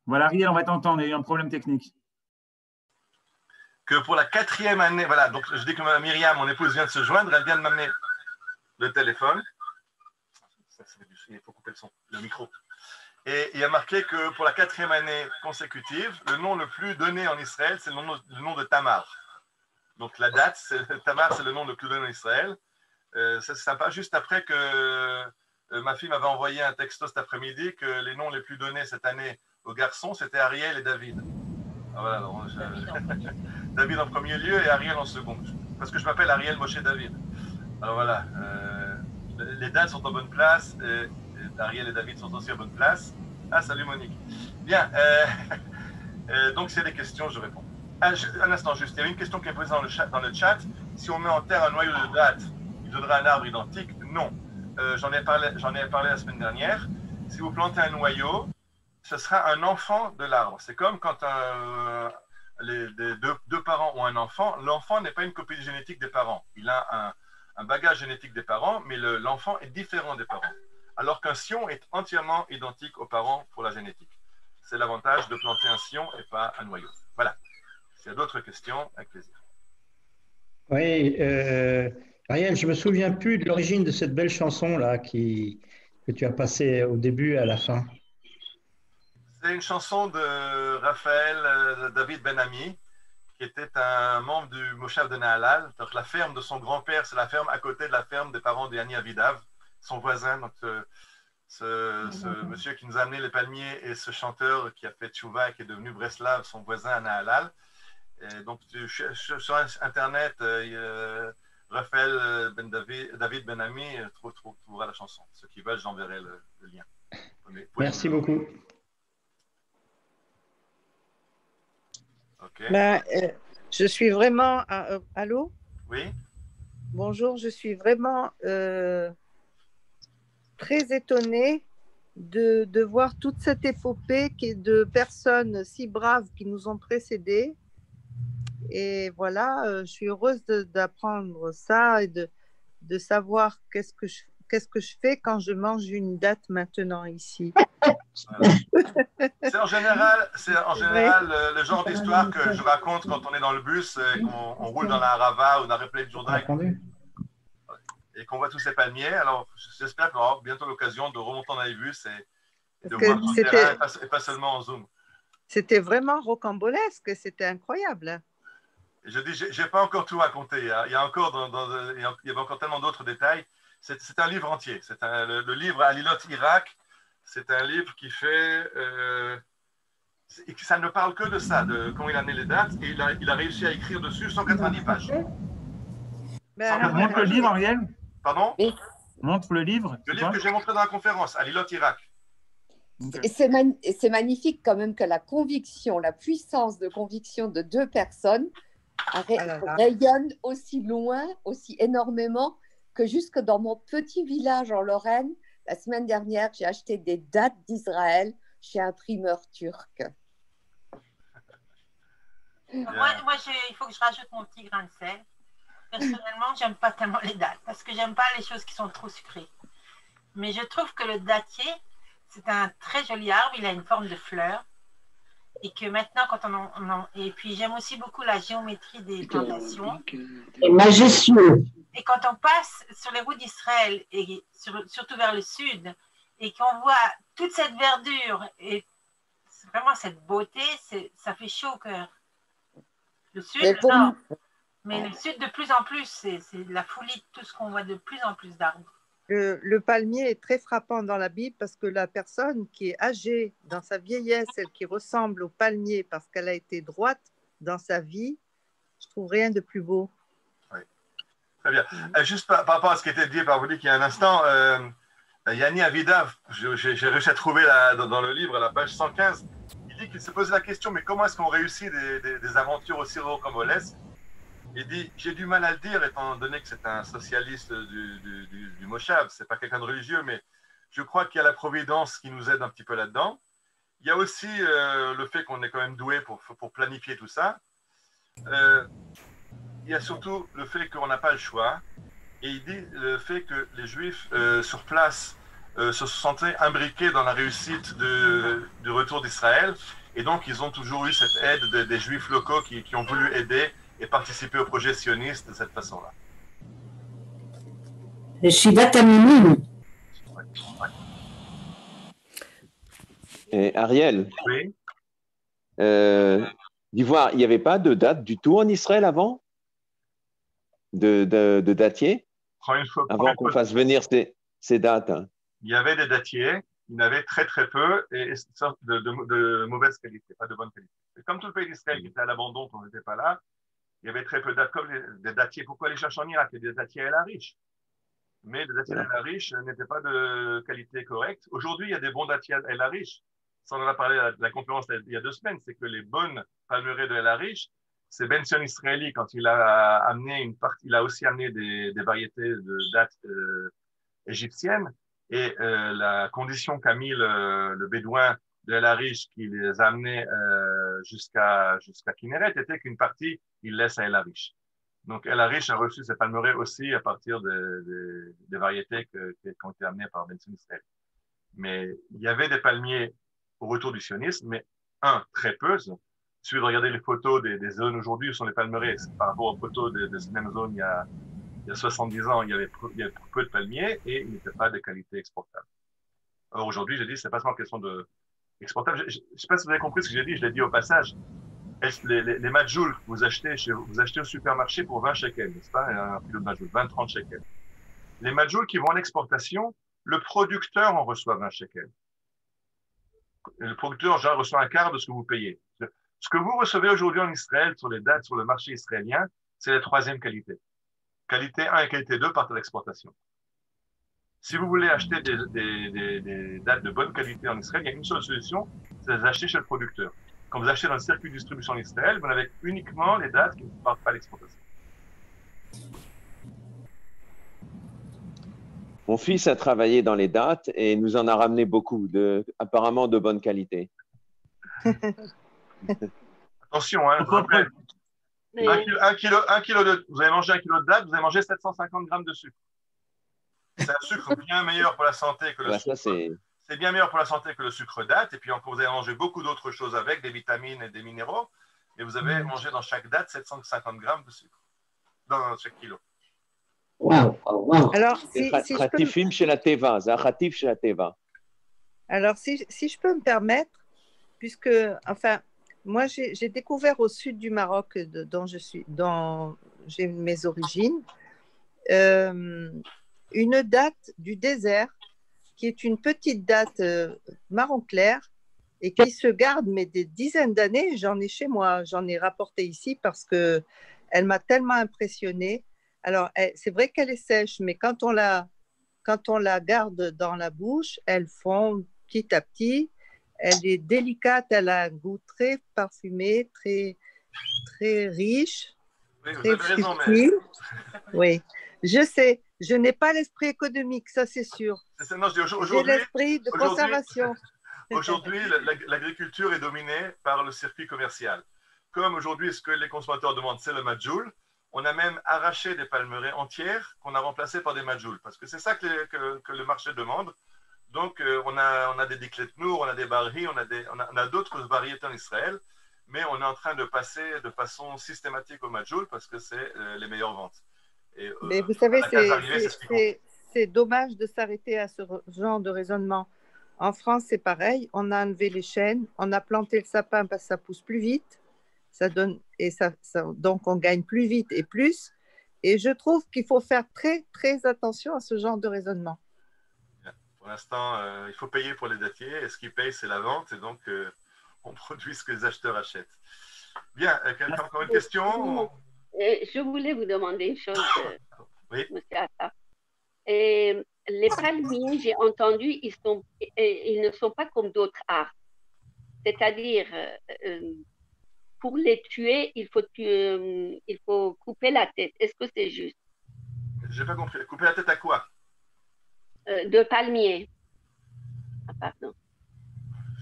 Voilà, Ariel, on va t'entendre. Il y a eu un problème technique. Que pour la 4e année, voilà, donc je dis que Myriam, mon épouse, vient de se joindre, elle vient de m'amener le téléphone. Il faut couper le micro. Et il y a marqué que pour la 4e année consécutive, le nom le plus donné en Israël, c'est le nom de Tamar. Donc la date, Tamar, c'est le nom le plus donné en Israël. C'est sympa, juste après que ma fille m'avait envoyé un texto cet après-midi que les noms les plus donnés cette année aux garçons, c'était Ariel et David. Ah, voilà, alors, David en premier lieu et Ariel en second. Parce que je m'appelle Ariel Moshe David. Alors voilà, les dates sont en bonne place. Et Ariel et David sont aussi en bonne place. Ah, salut Monique. Bien, donc s'il y a des questions, je réponds. Un instant juste, il y avait une question qui est posée dans le chat. Si on met en terre un noyau de date, il donnera un arbre identique? Non. J'en ai parlé la semaine dernière. Si vous plantez un noyau, ce sera un enfant de l'arbre. C'est comme quand les deux parents ont un enfant. L'enfant n'est pas une copie génétique des parents. Il a un bagage génétique des parents, mais l'enfant est différent des parents. Alors qu'un sion est entièrement identique aux parents pour la génétique. C'est l'avantage de planter un sion et pas un noyau. Voilà. S'il y a d'autres questions, avec plaisir. Oui, Ariel, je ne me souviens plus de l'origine de cette belle chanson-là que tu as passée au début et à la fin. C'est une chanson de Raphaël David Ben-Ami, qui était un membre du Moshav de Nahalal. Donc, la ferme de son grand-père, c'est la ferme à côté de la ferme des parents de Yanni Avidav, son voisin. Donc, ce monsieur qui nous a amené les palmiers et ce chanteur qui a fait Tchouva et qui est devenu Breslav, son voisin à Nahalal. Et donc, sur Internet, Raphaël David Ben-Ami trouvera la chanson. Ceux qui veulent, j'enverrai le lien. Merci beaucoup. OK. Ben, je suis vraiment. Allô? Oui. Bonjour, je suis vraiment très étonnée de voir toute cette épopée de personnes si braves qui nous ont précédés. Et voilà, je suis heureuse d'apprendre ça et de savoir qu'est-ce que je fais quand je mange une date maintenant ici. Voilà. C'est en général le genre d'histoire que je raconte quand on est dans le bus et qu'on roule dans la Harava ou dans la République de Jourdain et qu'on voit tous ces palmiers. Alors, j'espère qu'on aura bientôt l'occasion de remonter dans les bus et de voir tout le terrain et pas seulement en Zoom. C'était vraiment rocambolesque, c'était incroyable. Et je dis, j'ai pas encore tout raconté. Il y avait encore tellement d'autres détails. C'est un livre entier. Le livre Alilot Irak. C'est un livre qui fait. Ça ne parle que de ça, de comment il a amené les dates. Et il a réussi à écrire dessus 190 pages. Montre le livre, Ariel. Pardon? Montre le livre. Le livre que j'ai montré dans la conférence, Alilot Irak. C'est magnifique quand même que la conviction, la puissance de conviction de deux personnes rayonne aussi loin, aussi énormément que jusque dans mon petit village en Lorraine. La semaine dernière, j'ai acheté des dates d'Israël chez un primeur turc. Moi, il faut que je rajoute mon petit grain de sel. Personnellement, j'aime pas tellement les dates parce que j'aime pas les choses qui sont trop sucrées. Mais je trouve que le dattier, c'est un très joli arbre. Il a une forme de fleur. Et que maintenant, et puis j'aime aussi beaucoup la géométrie des plantations. Et majestueux. Et quand on passe sur les routes d'Israël, et surtout vers le sud, et qu'on voit toute cette verdure et vraiment cette beauté, ça fait chaud au cœur. Le sud, mais le sud de plus en plus, c'est la folie de tout ce qu'on voit de plus en plus d'arbres. Le palmier est très frappant dans la Bible parce que la personne qui est âgée dans sa vieillesse, celle qui ressemble au palmier parce qu'elle a été droite dans sa vie, je trouve rien de plus beau. Oui. Très bien. Juste par rapport à ce qui était dit par vous qu'il y a un instant, Yanni Avidav, j'ai réussi à trouver dans le livre, à la page 115, il dit qu'il s'est posé la question, mais comment est-ce qu'on réussit des aventures aussi rocambolesques? Il dit, j'ai du mal à le dire, étant donné que c'est un socialiste du Moshav, c'est pas quelqu'un de religieux, mais je crois qu'il y a la providence qui nous aide un petit peu là-dedans. Il y a aussi le fait qu'on est quand même doué pour planifier tout ça. Il y a surtout le fait qu'on n'a pas le choix. Et il dit le fait que les Juifs sur place se sentaient imbriqués dans la réussite du retour d'Israël. Et donc, ils ont toujours eu cette aide des Juifs locaux qui ont voulu aider et participer au projet sioniste de cette façon-là. Le Shivat Amimim. Et Ariel, Oui. d'Ivoire, il n'y avait pas de date du tout en Israël avant? De dattier? Avant qu'on fasse venir ces dates. Hein. Il y avait des dattiers, il y en avait très très peu et de mauvaise qualité, pas de bonne qualité. Et comme tout le pays d'Israël qui était à l'abandon quand on n'était pas là, il y avait très peu de dates, comme des dattiers. Pourquoi les chercher en Irak? Il y a des dattiers à la riche. Mais les dattiers à la riche n'étaient pas de qualité correcte. Aujourd'hui, il y a des bons dattiers à la riche. Ça, on en a parlé à la conférence il y a 2 semaines. C'est que les bonnes palmeraies de la riche, c'est Ben Sion Israeli, quand il a amené il a aussi amené des variétés de dattes égyptiennes. Et la condition qu'a mis le bédouin de la riche qui les a amenés jusqu'à Kinneret était qu'une partie, il laisse à El Arish. Donc, El Arish a reçu ses palmeraies aussi à partir des variétés qui ont été amenées par Ben Sion Israeli. Mais il y avait des palmiers au retour du sionisme, mais très peu. Il suffit de regarder les photos des zones aujourd'hui où sont les palmeraies. Par rapport aux photos des mêmes zones il y a 70 ans, il y avait peu de palmiers et ils n'étaient pas de qualité exportable. Or, aujourd'hui, je dis, c'est pas seulement question de exportables. Je ne sais pas si vous avez compris ce que j'ai dit, je l'ai dit au passage. Les majouls que vous achetez au supermarché pour 20 shekels, n'est-ce pas? Un kilo de majoul, 20-30 shekels. Les majouls qui vont en exportation, le producteur en reçoit 20 shekels. Le producteur, genre, reçoit un quart de ce que vous payez. Ce que vous recevez aujourd'hui en Israël sur les dates sur le marché israélien, c'est la 3e qualité. Qualité 1 et qualité 2 partent à l'exportation. Si vous voulez acheter des dates de bonne qualité en Israël, il y a une seule solution, c'est de les acheter chez le producteur. Quand vous achetez dans le circuit de distribution en Israël, vous n'avez uniquement les dates qui ne partent pas à l'exportation. Mon fils a travaillé dans les dates et nous en a ramené beaucoup, apparemment de bonne qualité. Attention, hein, je vous rappelle, vous avez mangé 1 kilo de date, vous avez mangé 750 grammes de sucre. C'est un sucre bien meilleur pour la santé que le sucre. C'est bien meilleur pour la santé que le sucre date. Et puis encore, vous avez mangé beaucoup d'autres choses avec, des vitamines et des minéraux. Et vous avez mangé dans chaque date 750 grammes de sucre dans chaque kilo. Waouh, waouh. Alors, Alors, si je peux me permettre, puisque, enfin, moi, j'ai découvert au sud du Maroc, dont j'ai mes origines, une date du désert qui est une petite date marron clair et qui se garde mais des dizaines d'années. J'en ai chez moi, j'en ai rapporté ici parce qu'elle m'a tellement impressionnée. Alors, c'est vrai qu'elle est sèche, mais quand on la garde dans la bouche, elle fond petit à petit. Elle est délicate, elle a un goût très parfumé, très, très riche, oui, très subtil. Oui, je sais, je n'ai pas l'esprit économique, ça c'est sûr. J'ai l'esprit de conservation. Aujourd'hui, l'agriculture est dominée par le circuit commercial. Comme aujourd'hui, ce que les consommateurs demandent, c'est le majoul, on a même arraché des palmeraies entières qu'on a remplacées par des majouls, parce que c'est ça que le marché demande. Donc, on a des dikletnour, on a des barhi, on a d'autres variétés en Israël, mais on est en train de passer de façon systématique au majoul parce que c'est les meilleures ventes. Et, mais vous savez, c'est dommage de s'arrêter à ce genre de raisonnement. En France, c'est pareil, on a enlevé les chênes, on a planté le sapin parce que ça pousse plus vite, donc on gagne plus vite et plus. Et je trouve qu'il faut faire très, très attention à ce genre de raisonnement. Pour l'instant, il faut payer pour les dattiers, et ce qui paye, c'est la vente, et donc on produit ce que les acheteurs achètent. Bien, quelqu'un a encore une question? Je voulais vous demander une chose, oui. Monsieur Assa. Les palmiers, j'ai entendu, ils ne sont pas comme d'autres arbres. C'est-à-dire, pour les tuer, il faut couper la tête. Est-ce que c'est juste? Je n'ai pas compris. Couper la tête à quoi? De palmiers. Ah, pardon.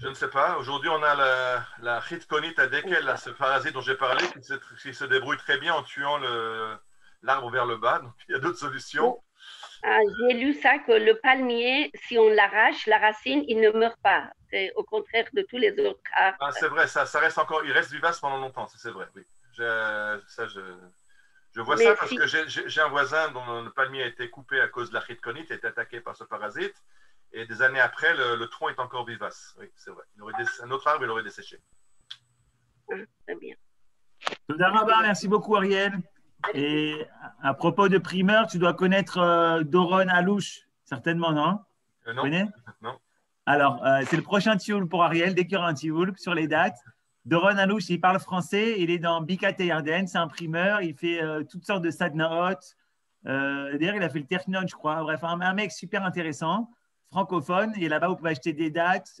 Je ne sais pas. Aujourd'hui, on a la chitkonite à Dekel, ce parasite dont j'ai parlé, qui se débrouille très bien en tuant l'arbre vers le bas. Donc, il y a d'autres solutions. Ah, j'ai lu ça, que le palmier, si on l'arrache, la racine, il ne meurt pas. C'est au contraire de tous les autres arbres. Ah, c'est vrai, ça reste encore, il reste vivace pendant longtemps, c'est vrai, oui. Je vois ça parce que j'ai un voisin dont le palmier a été coupé à cause de la chitkonite, il a été attaqué par ce parasite. Et des années après, le tronc est encore vivace. Oui, c'est vrai. Un autre arbre, il aurait desséché. Ah, très bien. Merci beaucoup, Ariel. Et à propos de primeur, tu dois connaître Doron Alouche, certainement, non? Non. Non. Alors, c'est le prochain tioul pour Ariel, dès qu'il y aura un tioul sur les dates. Doron Alouche, il parle français, il est dans Bikat et Yarden, c'est un primeur, il fait toutes sortes de sadnaot. D'ailleurs, il a fait le Technon, je crois. Bref, un mec super intéressant, francophone. Et là-bas, vous pouvez acheter des dates,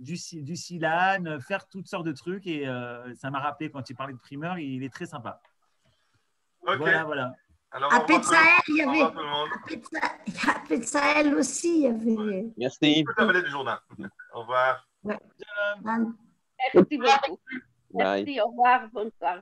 du silane, faire toutes sortes de trucs. Et ça m'a rappelé quand tu parlais de primeur, il est très sympa. Okay. Voilà. Alors, à Petsaël, il y avait. À Petsaël aussi, il y avait. Merci. Au revoir. Merci beaucoup. Merci, au revoir, bonsoir.